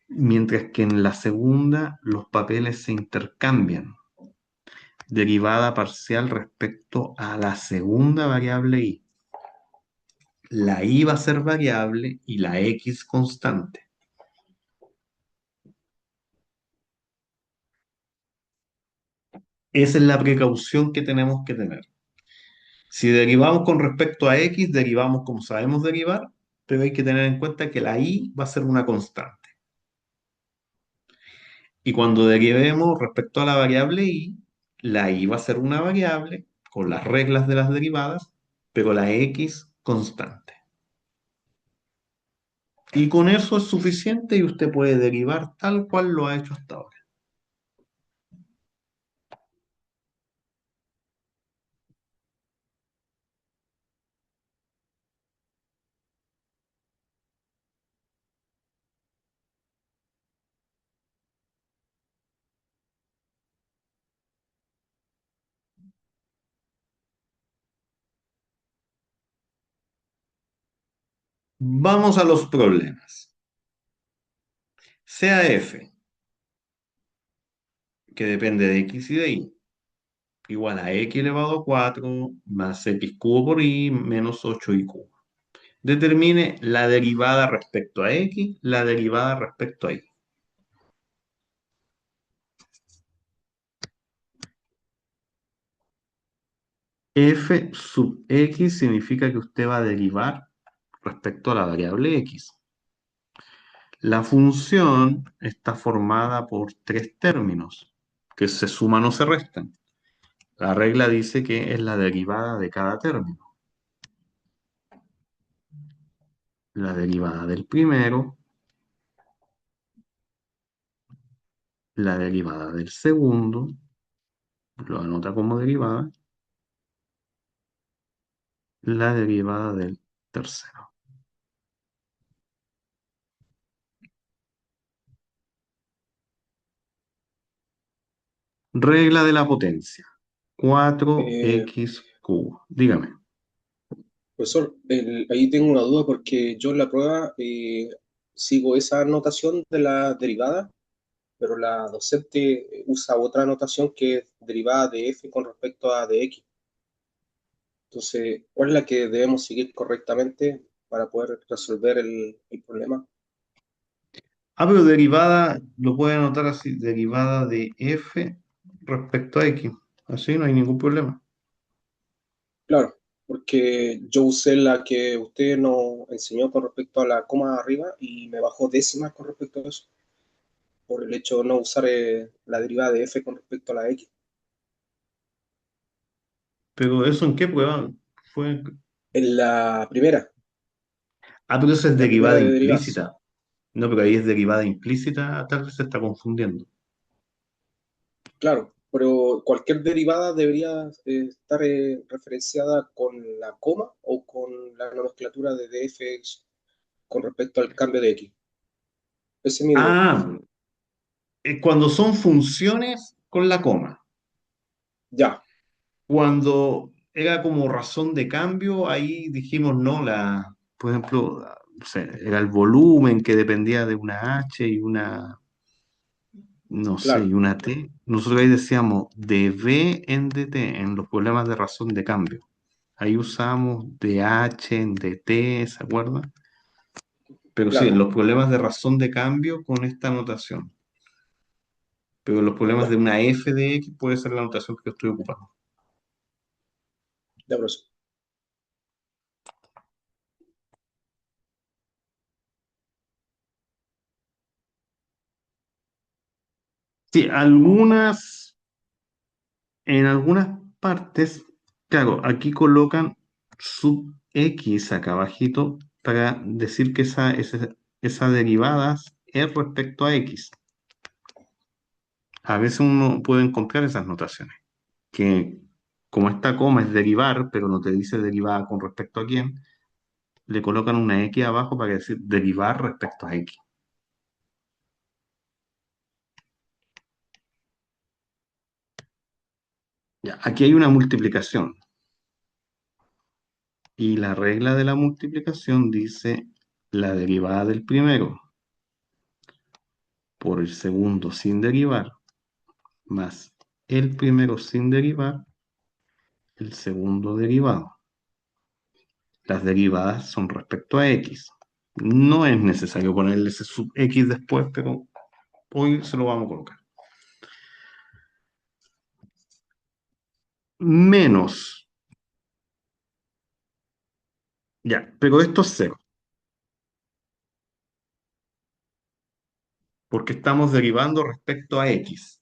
mientras que en la segunda los papeles se intercambian. Derivada parcial respecto a la segunda variable y. La y va a ser variable y la x constante. Esa es la precaución que tenemos que tener. Si derivamos con respecto a x, derivamos como sabemos derivar, pero hay que tener en cuenta que la y va a ser una constante. Y cuando derivemos respecto a la variable y, la y va a ser una variable con las reglas de las derivadas, pero la x constante. Y con eso es suficiente y usted puede derivar tal cual lo ha hecho hasta ahora. Vamos a los problemas. Sea f, que depende de x y de y, igual a x elevado a 4 más x cubo por y menos 8y cubo. Determine la derivada respecto a x, la derivada respecto a y. F sub x significa que usted va a derivar respecto a la variable x. La función está formada por tres términos que se suman o se restan. La regla dice que es la derivada de cada término. La derivada del primero, la derivada del segundo, lo anota como derivada, la derivada del tercero. Regla de la potencia. Eh, 4x cubo. Dígame. Profesor, ahí tengo una duda porque yo en la prueba sigo esa notación de la derivada, pero la docente usa otra notación que es derivada de f con respecto a de x. Entonces, ¿cuál es la que debemos seguir correctamente para poder resolver el problema? Ah, pero derivada, lo puede anotar así, derivada de f respecto a x. Así no hay ningún problema. Claro, porque yo usé la que usted nos enseñó con respecto a la coma arriba y me bajó décimas con respecto a eso, por el hecho de no usar la derivada de f con respecto a la x. Pero ¿eso en qué prueba fue? En la primera, Ah, pero eso es en la primera derivada de derivadas. implícita. No, pero ahí es derivada implícita, tal vez se está confundiendo. Claro, pero cualquier derivada debería estar referenciada con la coma o con la nomenclatura de df con respecto al cambio de x. Esa es mi duda. Ah, cuando son funciones con la coma. Ya, Cuando era como razón de cambio, ahí dijimos no, por ejemplo, no sé, era el volumen que dependía de una H y una, no sé, y claro, una T. Nosotros ahí decíamos de V en dt en los problemas de razón de cambio. Ahí usamos de H en dt, ¿se acuerdan? Pero sí, en claro, los problemas de razón de cambio con esta notación. Pero los problemas de ya, una f de x puede ser la notación que yo estoy ocupando. ya, profesor. Sí, en algunas partes, claro, aquí colocan sub x acá abajito para decir que esa derivada es respecto a x. A veces uno puede encontrar esas notaciones, que como esta coma es derivar, pero no te dice derivada con respecto a quién, le colocan una x abajo para decir derivar respecto a x. Ya, aquí hay una multiplicación y la regla de la multiplicación dice la derivada del primero por el segundo sin derivar más el primero sin derivar, el segundo derivado. Las derivadas son respecto a x. No es necesario ponerle ese sub x después, pero hoy se lo vamos a colocar. Menos, ya, pero esto es cero, porque estamos derivando respecto a x.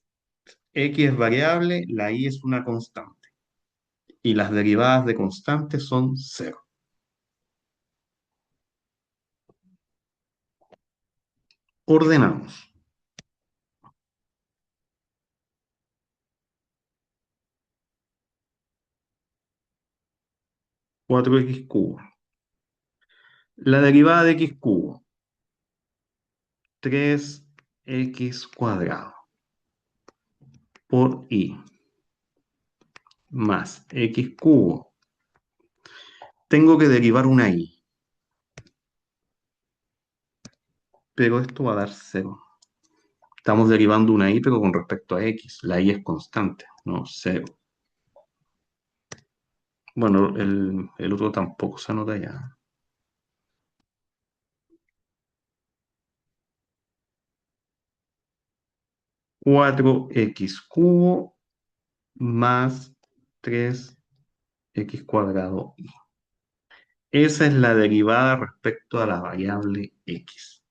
X es variable, la y es una constante. Y las derivadas de constantes son cero. Ordenamos. 4x cubo. La derivada de x cubo, 3x cuadrado por y más x cubo. Tengo que derivar una y, pero esto va a dar cero. Estamos derivando una y, pero con respecto a x. La y es constante, no cero. Bueno, el otro tampoco se anota ya. 4x cubo más 3x cuadrado y. Esa es la derivada respecto a la variable x.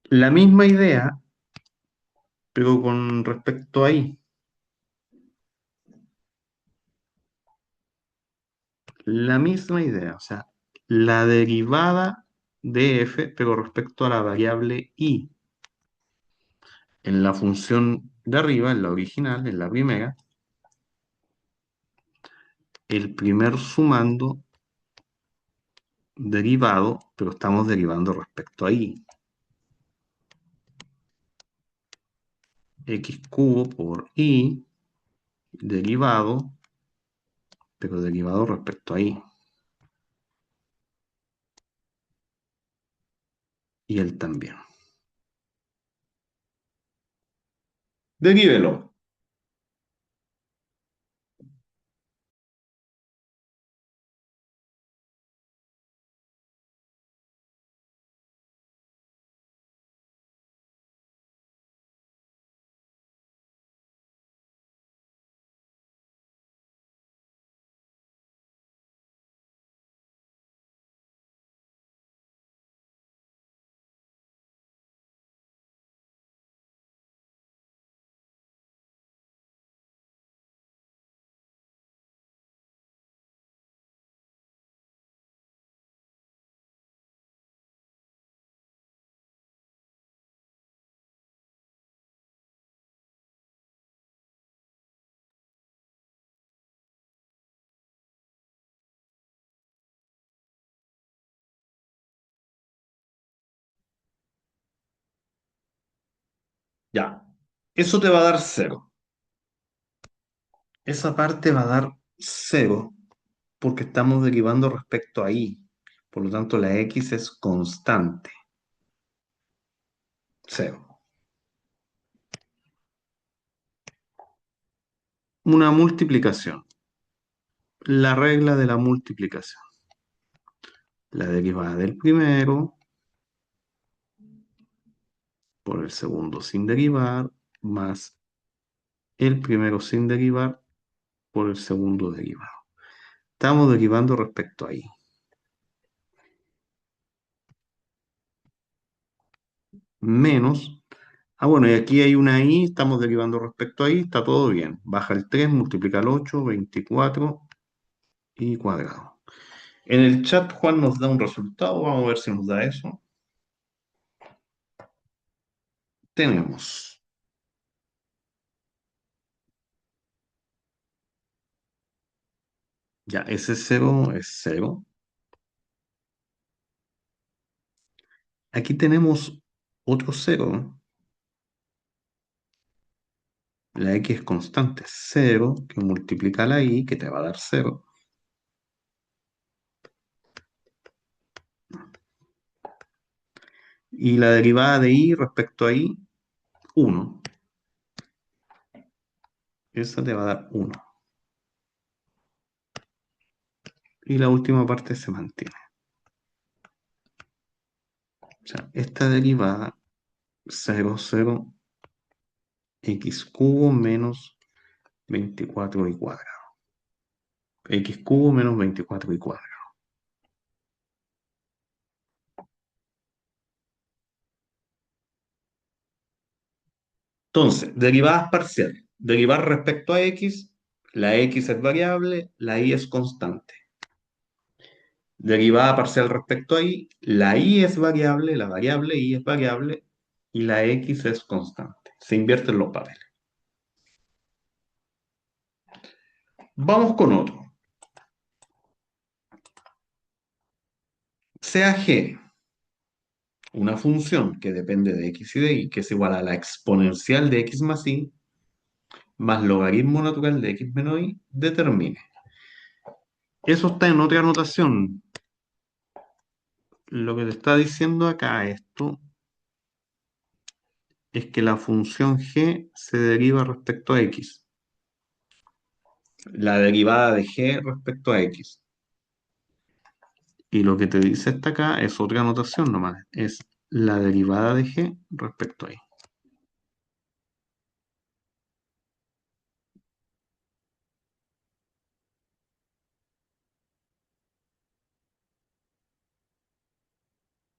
La misma idea, pero con respecto a y. La misma idea, o sea, la derivada de f, pero respecto a la variable y. En la función de arriba, en la original, en la primera, el primer sumando derivado, pero estamos derivando respecto a y. X cubo por y, derivado, pero derivado respecto a y. Y él también. Derívelo. Ya. Eso te va a dar cero. Esa parte va a dar cero porque estamos derivando respecto a y. Por lo tanto, la x es constante. Cero. Una multiplicación. La regla de la multiplicación. La derivada del primero por el segundo sin derivar, más el primero sin derivar por el segundo derivado. Estamos derivando respecto a y. Menos. Ah, bueno, y aquí hay una i, estamos derivando respecto a y, está todo bien. Baja el 3, multiplica el 8, 24 y cuadrado. En el chat Juan nos da un resultado, vamos a ver si nos da eso. Tenemos ya ese 0 es 0. Aquí tenemos otro 0. La x es constante, 0 que multiplica la y, que te va a dar 0. Y la derivada de y respecto a y, 1. Esa te va a dar 1. Y la última parte se mantiene. O sea, esta derivada, 0, 0, x cubo menos 24 y cuadrado. X cubo menos 24 y cuadrado. Entonces, derivadas parciales. Derivar respecto a x, la x es variable, la y es constante. Derivada parcial respecto a y, la y es variable, la variable y es variable, y la x es constante. Se invierten los papeles. Vamos con otro. Sea g una función que depende de x y de y, que es igual a la exponencial de x más y, más logaritmo natural de x menos y, determine. Eso está en otra anotación. Lo que te está diciendo acá esto es que la función g se deriva respecto a x. La derivada de g respecto a x. Y lo que te dice hasta acá es otra anotación nomás. Es la derivada de g respecto a y.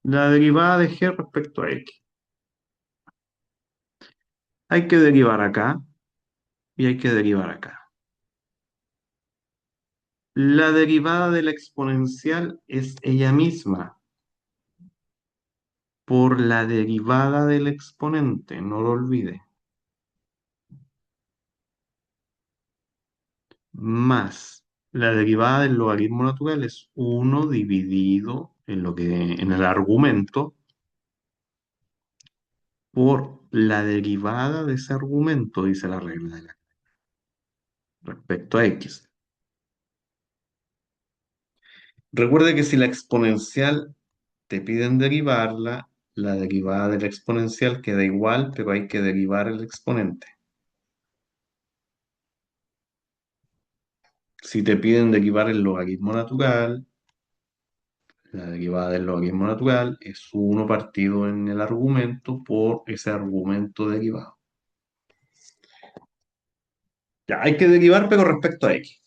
La derivada de g respecto a x. Hay que derivar acá y hay que derivar acá. La derivada de la exponencial es ella misma por la derivada del exponente, no lo olvide, más la derivada del logaritmo natural es 1 dividido en el argumento por la derivada de ese argumento, dice la regla de la respecto a x. Recuerde que si la exponencial te piden derivarla, la derivada de la exponencial queda igual, pero hay que derivar el exponente. Si te piden derivar el logaritmo natural, la derivada del logaritmo natural es 1 partido en el argumento por ese argumento derivado. Ya, hay que derivar, pero respecto a x.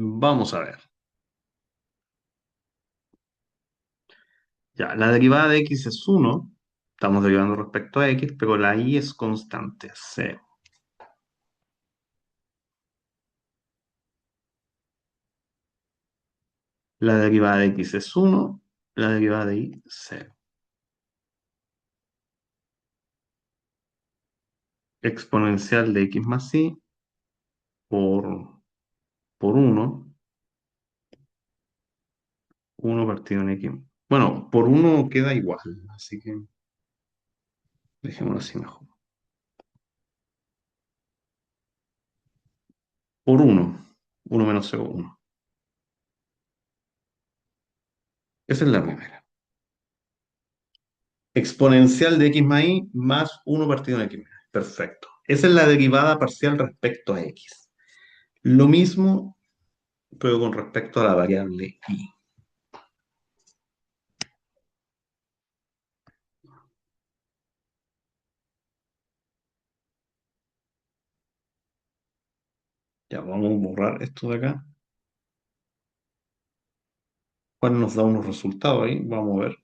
Vamos a ver. Ya, la derivada de x es 1. Estamos derivando respecto a x, pero la y es constante, 0. La derivada de x es 1, la derivada de y, 0. Exponencial de x más y por 1, 1 partido en x. Bueno, por 1 queda igual, así que dejémoslo así mejor. Por 1, 1 menos 0, 1. Esa es la primera. Exponencial de x más y más 1 partido en x menos. Perfecto. Esa es la derivada parcial respecto a x. Lo mismo, pero con respecto a la variable y. Ya vamos a borrar esto de acá. ¿Cuál nos da unos resultados ahí? Vamos a ver.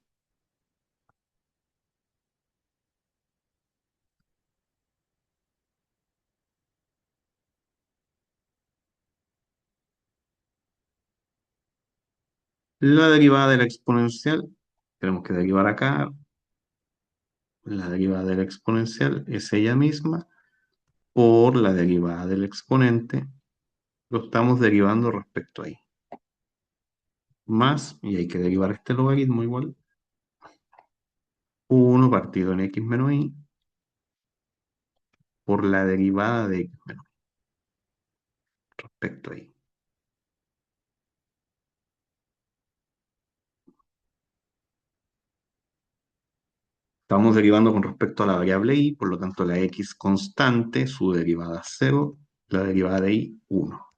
La derivada de la exponencial, tenemos que derivar acá. La derivada de la exponencial es ella misma por la derivada del exponente. Lo estamos derivando respecto a y. Más, y hay que derivar este logaritmo igual, 1 partido en x menos y por la derivada de x menos y respecto a y. Estamos derivando con respecto a la variable y, por lo tanto la x constante, su derivada 0, la derivada de y 1.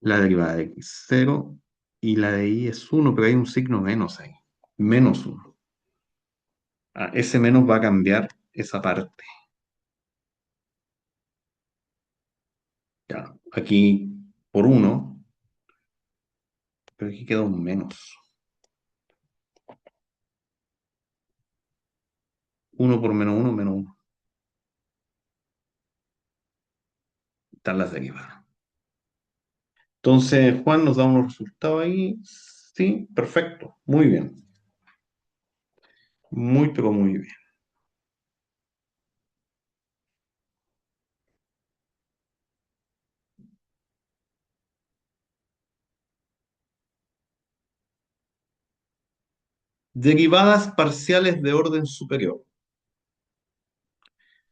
La derivada de x 0 y la de y es 1, pero hay un signo menos ahí. Menos 1. ese menos va a cambiar esa parte. Ya, aquí por uno, pero aquí queda un menos. Uno por menos uno, menos uno. Están las derivadas. Entonces, Juan nos da unos resultados ahí. Sí, perfecto. Muy bien. Muy, pero muy bien. Derivadas parciales de orden superior.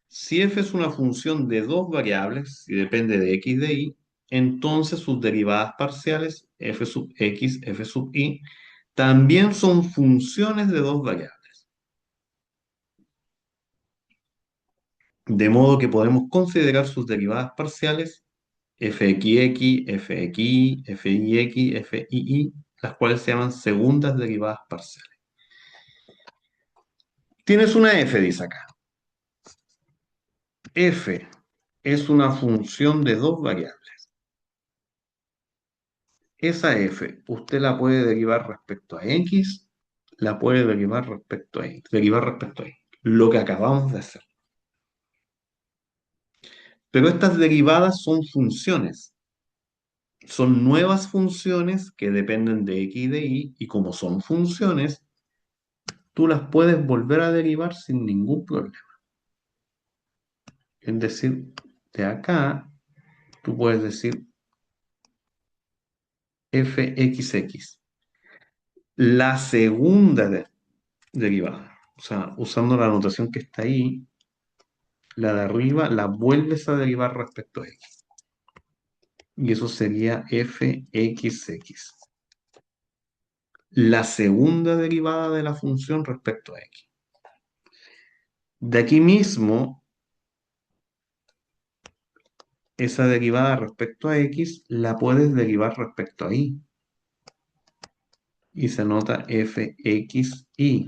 Si f es una función de dos variables y depende de x de y, entonces sus derivadas parciales, f sub x, f sub y, también son funciones de dos variables. De modo que podemos considerar sus derivadas parciales fxx, fxy, fix, fii, las cuales se llaman segundas derivadas parciales. Tienes una f, dice acá. F es una función de dos variables. Esa f, usted la puede derivar respecto a x, la puede derivar respecto a y, lo que acabamos de hacer. Pero estas derivadas son funciones, son nuevas funciones que dependen de x y de y como son funciones, tú las puedes volver a derivar sin ningún problema. Es decir, de acá, tú puedes decir fxx. La segunda derivada, o sea, usando la notación que está ahí, la de arriba la vuelves a derivar respecto a x. Y eso sería fxx. La segunda derivada de la función respecto a x. De aquí mismo, esa derivada respecto a x la puedes derivar respecto a y. Y se nota fxy.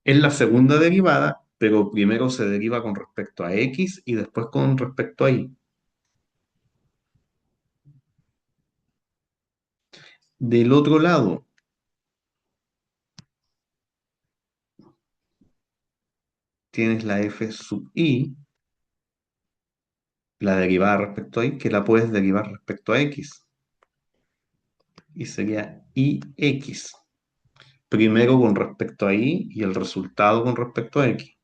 Es la segunda derivada, pero primero se deriva con respecto a x y después con respecto a y. Del otro lado, tienes la f sub i, la derivada respecto a y, que la puedes derivar respecto a x. Y sería ix. Primero con respecto a y y el resultado con respecto a x.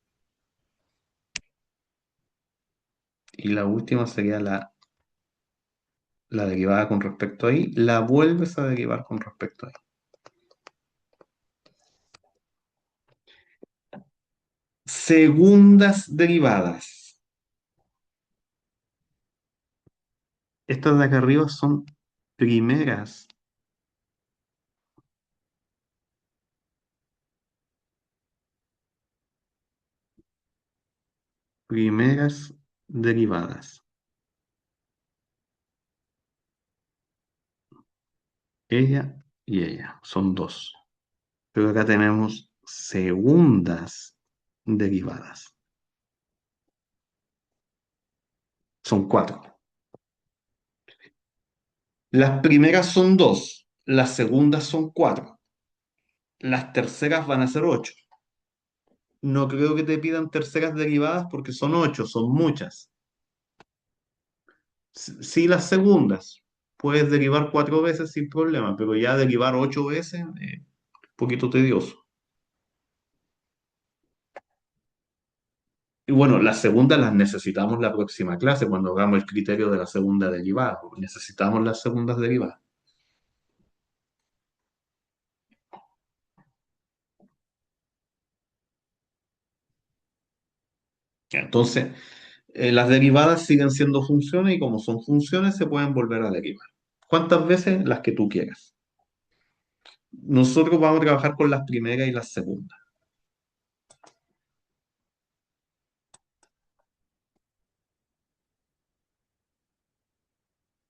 Y la última sería la derivada con respecto a y, la vuelves a derivar con respecto a y. Segundas derivadas. Estas de acá arriba son primeras. Primeras derivadas. Ella y ella. Son dos. Pero acá tenemos segundas derivadas. Son cuatro. Las primeras son dos. Las segundas son cuatro. Las terceras van a ser ocho. No creo que te pidan terceras derivadas porque son ocho, son muchas. Sí, las segundas. Puedes derivar cuatro veces sin problema, pero ya derivar ocho veces, un poquito tedioso. Y bueno, las segundas las necesitamos la próxima clase cuando hagamos el criterio de la segunda derivada. Necesitamos las segundas derivadas. Entonces, las derivadas siguen siendo funciones y como son funciones se pueden volver a derivar. ¿Cuántas veces? Las que tú quieras. Nosotros vamos a trabajar con las primeras y las segundas.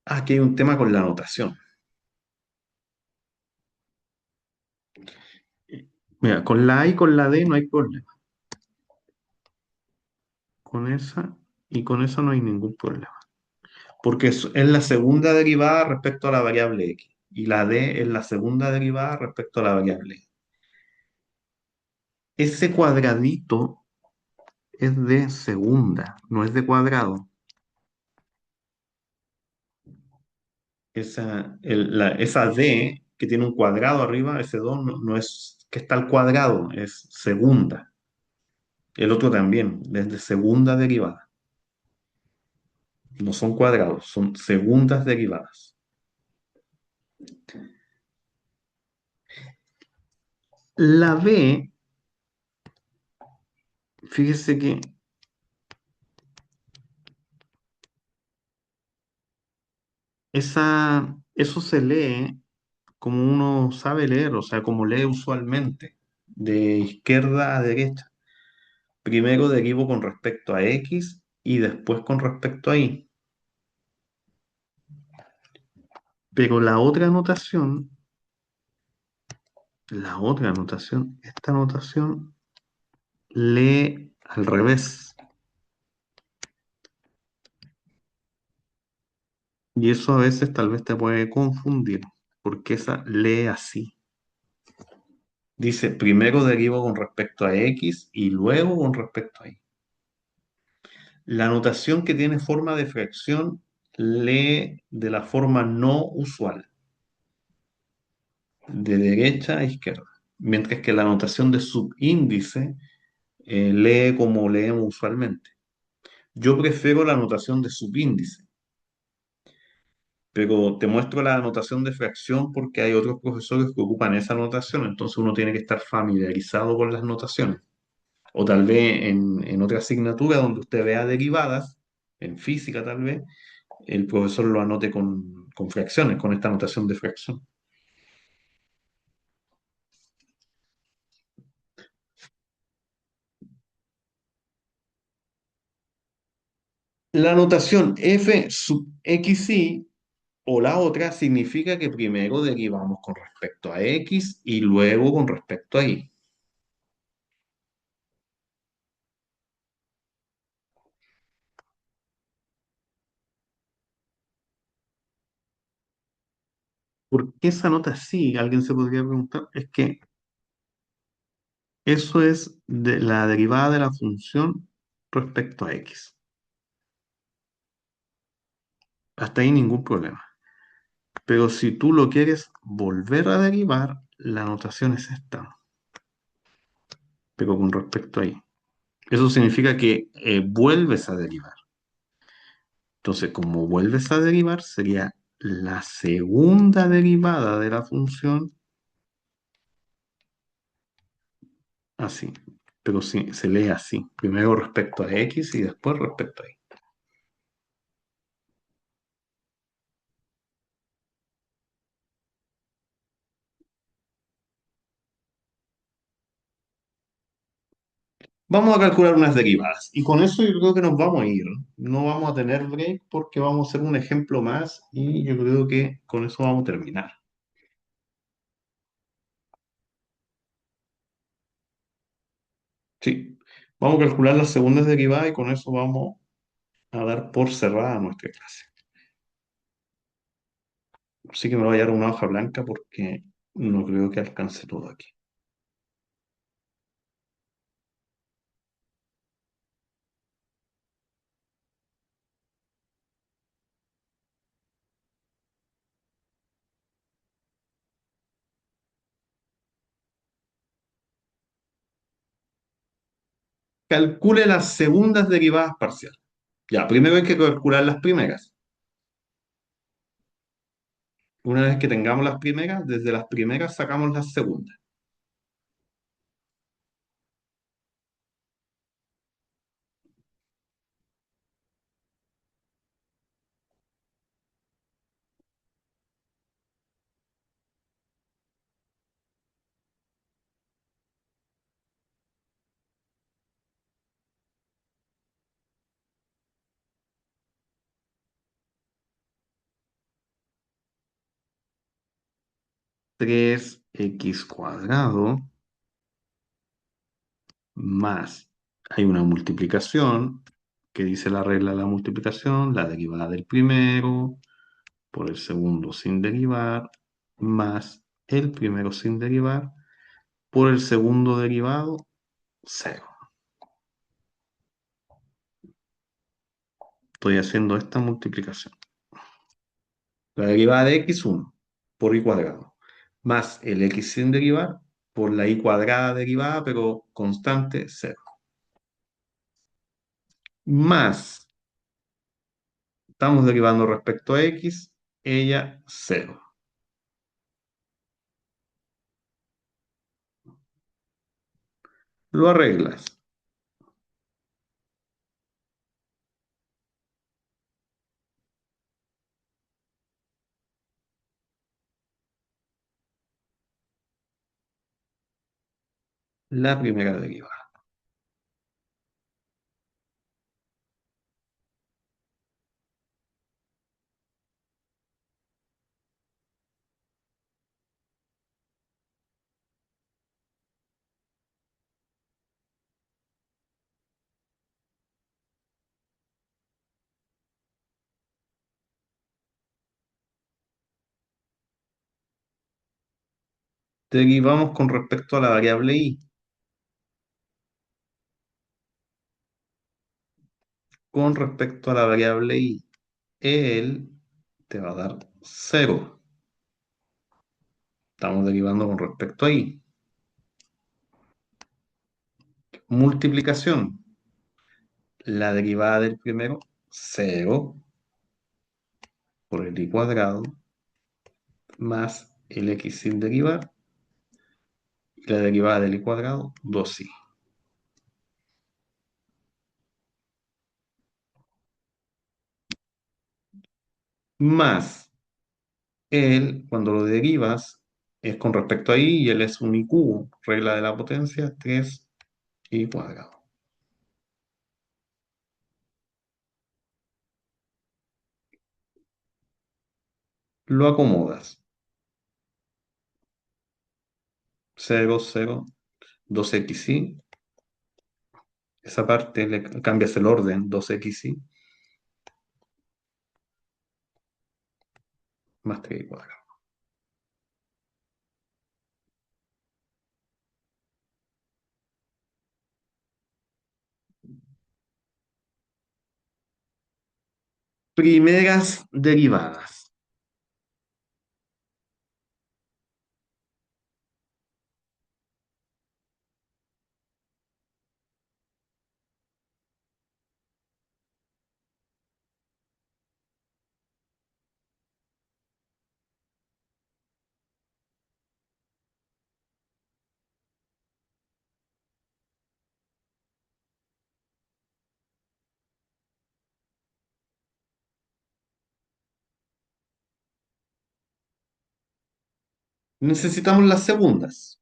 Aquí hay un tema con la notación. Mira, con la A y con la D no hay problema. Con esa y con esa no hay ningún problema. Porque es la segunda derivada respecto a la variable x. Y la d es la segunda derivada respecto a la variable y. Ese cuadradito es de segunda, no es de cuadrado. Esa d que tiene un cuadrado arriba, ese 2 no es que está al cuadrado, es segunda. El otro también, es de segunda derivada. No son cuadrados, son segundas derivadas. La b, fíjese que eso se lee como uno sabe leer, o sea, como lee usualmente, de izquierda a derecha. Primero derivo con respecto a x y después con respecto a y. Pero esta notación lee al revés. Y eso a veces tal vez te puede confundir, porque esa lee así. Dice, primero derivo con respecto a x y luego con respecto a y. La notación que tiene forma de fracción lee de la forma no usual, de derecha a izquierda, mientras que la notación de subíndice lee como leemos usualmente. Yo prefiero la notación de subíndice, pero te muestro la notación de fracción porque hay otros profesores que ocupan esa notación, entonces uno tiene que estar familiarizado con las notaciones. O tal vez en otra asignatura donde usted vea derivadas, en física tal vez, el profesor lo anote con fracciones, con esta notación de fracción. La notación f sub xy o la otra significa que primero derivamos con respecto a x y luego con respecto a y. ¿Por qué esa nota sí? Alguien se podría preguntar. Es que eso es de la derivada de la función respecto a x. Hasta ahí ningún problema. Pero si tú lo quieres volver a derivar, la notación es esta, pero con respecto a y. Eso significa que vuelves a derivar. Entonces, como vuelves a derivar, sería la segunda derivada de la función así. Pero sí, se lee así. Primero respecto a x y después respecto a y. Vamos a calcular unas derivadas. Y con eso yo creo que nos vamos a ir. No vamos a tener break porque vamos a hacer un ejemplo más y yo creo que con eso vamos a terminar. Sí. Vamos a calcular las segundas derivadas y con eso vamos a dar por cerrada nuestra clase. Así que me voy a dar una hoja blanca porque no creo que alcance todo aquí. Calcule las segundas derivadas parciales. Ya, primero hay que calcular las primeras. Una vez que tengamos las primeras, desde las primeras sacamos las segundas. Tres x cuadrado más, hay una multiplicación que dice la regla de la multiplicación, la derivada del primero por el segundo sin derivar, más el primero sin derivar por el segundo derivado, cero. Estoy haciendo esta multiplicación. La derivada de x, 1 por y cuadrado, más el x sin derivar por la y cuadrada derivada, pero constante, cero. Más, estamos derivando respecto a x, ella, cero. Lo arreglas. La primera derivada. Derivamos con respecto a la variable y. Con respecto a la variable y, él te va a dar cero. Estamos derivando con respecto a y. Multiplicación. La derivada del primero, cero por el y cuadrado, más el x sin derivar, y la derivada del y cuadrado, 2y. Más él, cuando lo derivas, es con respecto a y él es un y cubo, regla de la potencia, 3y cuadrado. Lo acomodas. 0, 0, 2xy. Esa parte le cambias el orden, 2xy más 3y cuadrado. Primeras derivadas. Necesitamos las segundas.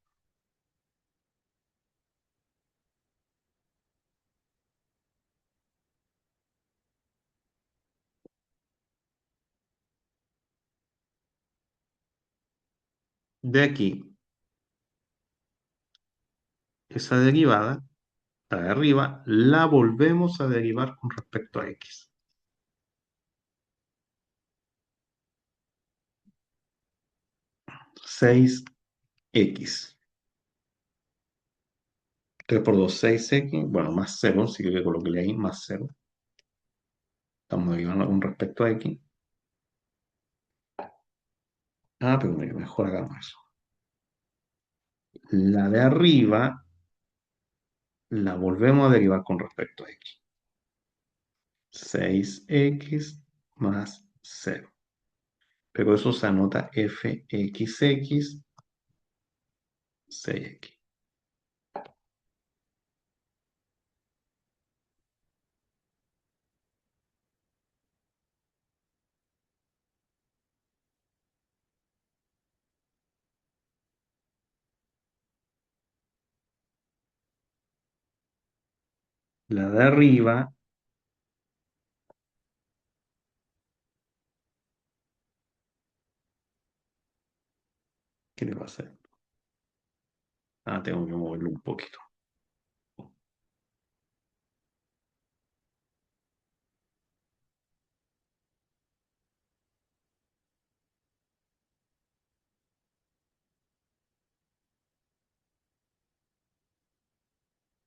De aquí, esa derivada, la de arriba, la volvemos a derivar con respecto a x. 6x. 3 por 2, 6x. Bueno, más cero, si que coloqué ahí, más cero. Estamos derivando con respecto a x. Ah, pero mejor hagamos eso. La de arriba la volvemos a derivar con respecto a x. 6x más cero. Pero eso se anota fxx 6x. La de arriba, ¿qué le va a hacer? Ah, tengo que moverlo un poquito.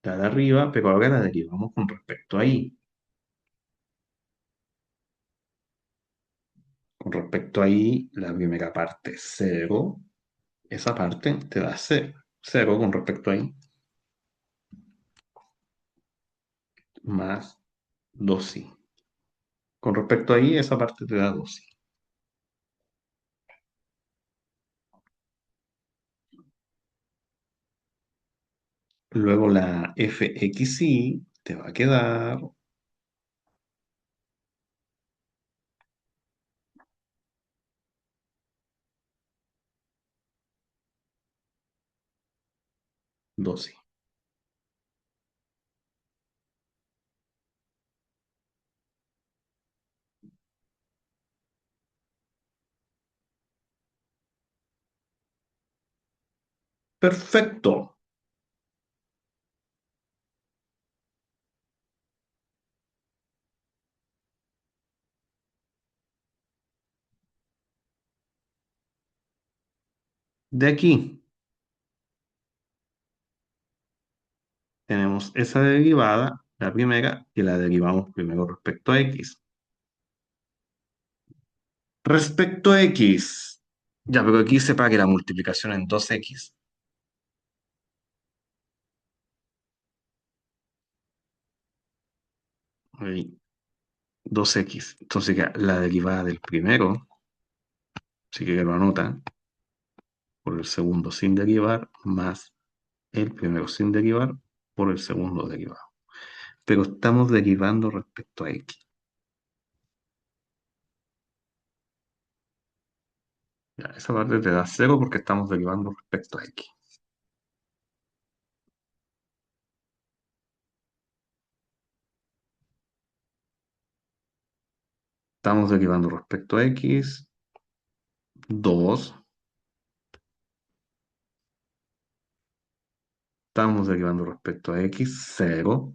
la de arriba, pero ahora la derivamos con respecto a y. Con respecto a y, la primera parte 0, esa parte te da 0. 0 con respecto a y, más 2i. Con respecto a y, esa parte te da 2i. Luego la fxy te va a quedar 2i. Perfecto. De aquí tenemos esa derivada, la primera, que la derivamos primero respecto a x. Respecto a x, ya, pero aquí sepa que la multiplicación en 2x. Ahí, 2x. Entonces ya, la derivada del primero, si que lo anota, por el segundo sin derivar, más el primero sin derivar por el segundo derivado. Pero estamos derivando respecto a x. Ya, esa parte te da 0 porque estamos derivando respecto a x. Estamos derivando respecto a x, 2. Estamos derivando respecto a x, 0,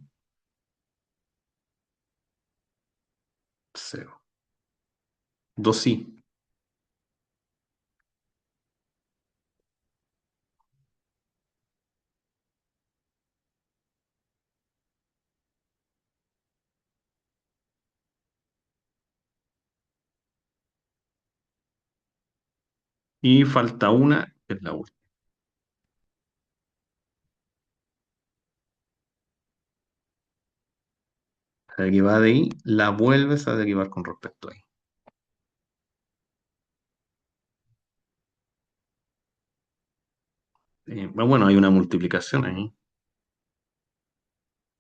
0. 2i. Y falta una, que es la última. La derivada de y la vuelves a derivar con respecto a y. Bueno, hay una multiplicación ahí.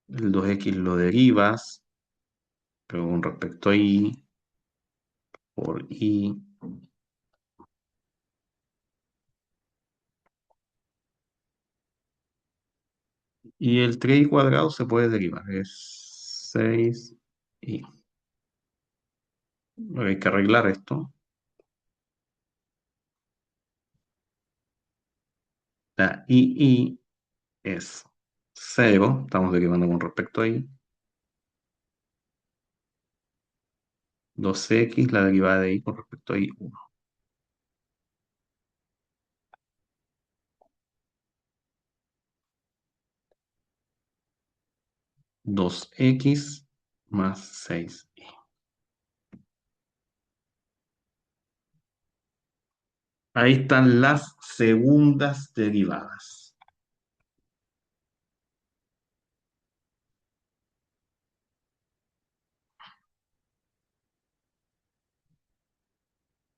El 2x lo derivas, pero con respecto a y, por y. Y el 3 cuadrado se puede derivar, es 6y. Hay que arreglar esto. La i es 0, estamos derivando con respecto a y. 2x, la derivada de y con respecto a y, 1. 2x más 6y. Ahí están las segundas derivadas.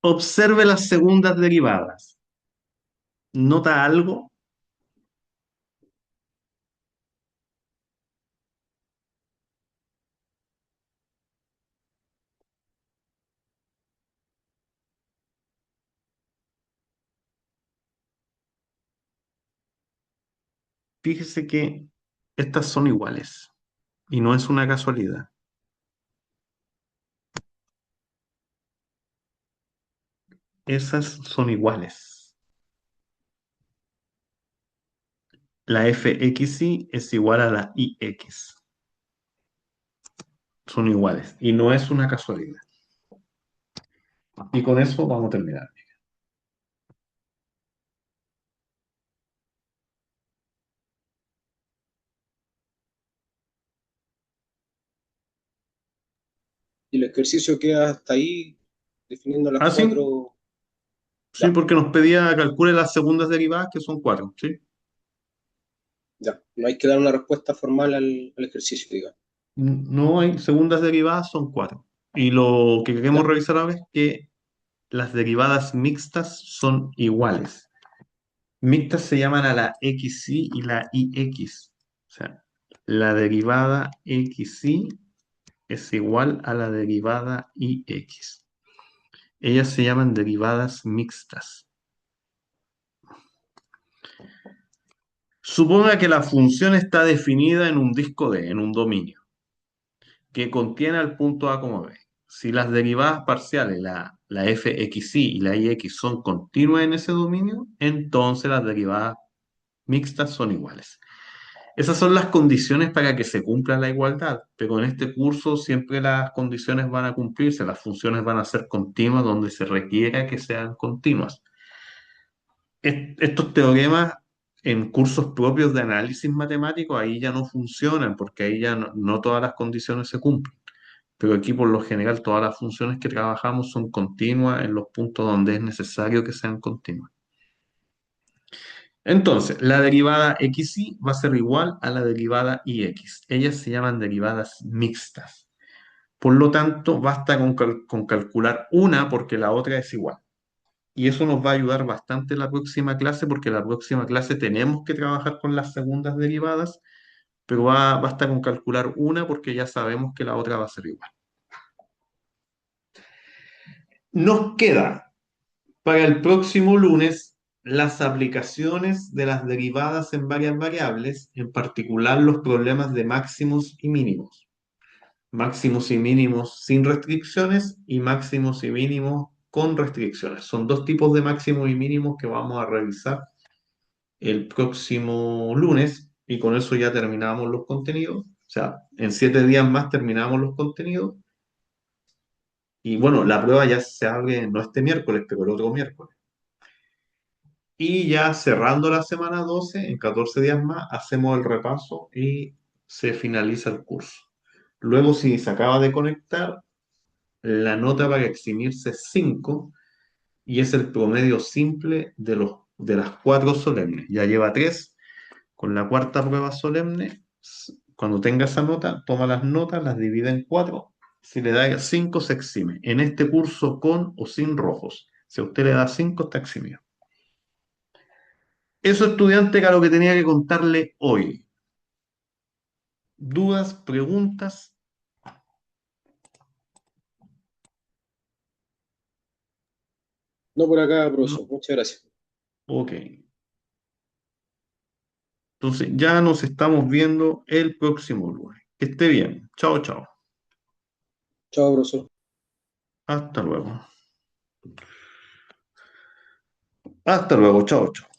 Observe las segundas derivadas. ¿Nota algo? Fíjese que estas son iguales y no es una casualidad. Esas son iguales. La fxy es igual a la ix. Son iguales y no es una casualidad. Y con eso vamos a terminar. el ejercicio queda hasta ahí, definiendo las Ah, sí, cuatro. sí, Ya, porque nos pedía calcule las segundas derivadas, que son cuatro, ¿sí? ya. No hay que dar una respuesta formal al ejercicio, digamos. No hay segundas derivadas, son cuatro. Y lo que queremos Ya, revisar ahora es que las derivadas mixtas son iguales. Mixtas se llaman a la xy y la ix. O sea, la derivada xy es igual a la derivada ix. Ellas se llaman derivadas mixtas. Suponga que la función está definida en un disco D, en un dominio, que contiene al punto A como B. Si las derivadas parciales, la fxy y la ix, son continuas en ese dominio, entonces las derivadas mixtas son iguales. Esas son las condiciones para que se cumpla la igualdad, pero en este curso siempre las condiciones van a cumplirse, las funciones van a ser continuas donde se requiera que sean continuas. Estos teoremas en cursos propios de análisis matemático ahí ya no funcionan porque ahí ya no todas las condiciones se cumplen. Pero aquí por lo general todas las funciones que trabajamos son continuas en los puntos donde es necesario que sean continuas. Entonces, la derivada xy va a ser igual a la derivada ix. Ellas se llaman derivadas mixtas. Por lo tanto, basta con calcular una porque la otra es igual. Y eso nos va a ayudar bastante en la próxima clase porque en la próxima clase tenemos que trabajar con las segundas derivadas, pero basta con calcular una porque ya sabemos que la otra va a ser igual. Nos queda para el próximo lunes las aplicaciones de las derivadas en varias variables, en particular los problemas de máximos y mínimos. Máximos y mínimos sin restricciones y máximos y mínimos con restricciones. Son dos tipos de máximos y mínimos que vamos a revisar el próximo lunes y con eso ya terminamos los contenidos. O sea, en 7 días más terminamos los contenidos. Y bueno, la prueba ya se abre no este miércoles, pero el otro miércoles. Y ya cerrando la semana 12 en 14 días más, hacemos el repaso y se finaliza el curso. Luego, si se acaba de conectar, la nota para eximirse es 5 y es el promedio simple de las 4 solemnes. Ya lleva 3. Con la cuarta prueba solemne, cuando tenga esa nota, toma las notas, las divide en 4. Si le da 5, se exime. En este curso con o sin rojos. Si a usted le da 5, está eximido. Eso, estudiante, era lo que tenía que contarle hoy. ¿Dudas, preguntas? No por acá, No. profesor. Muchas gracias. Ok. Entonces ya nos estamos viendo el próximo lunes. Que esté bien. Chao, chao. Chao, profesor. Hasta luego. Hasta luego. Chao, chao.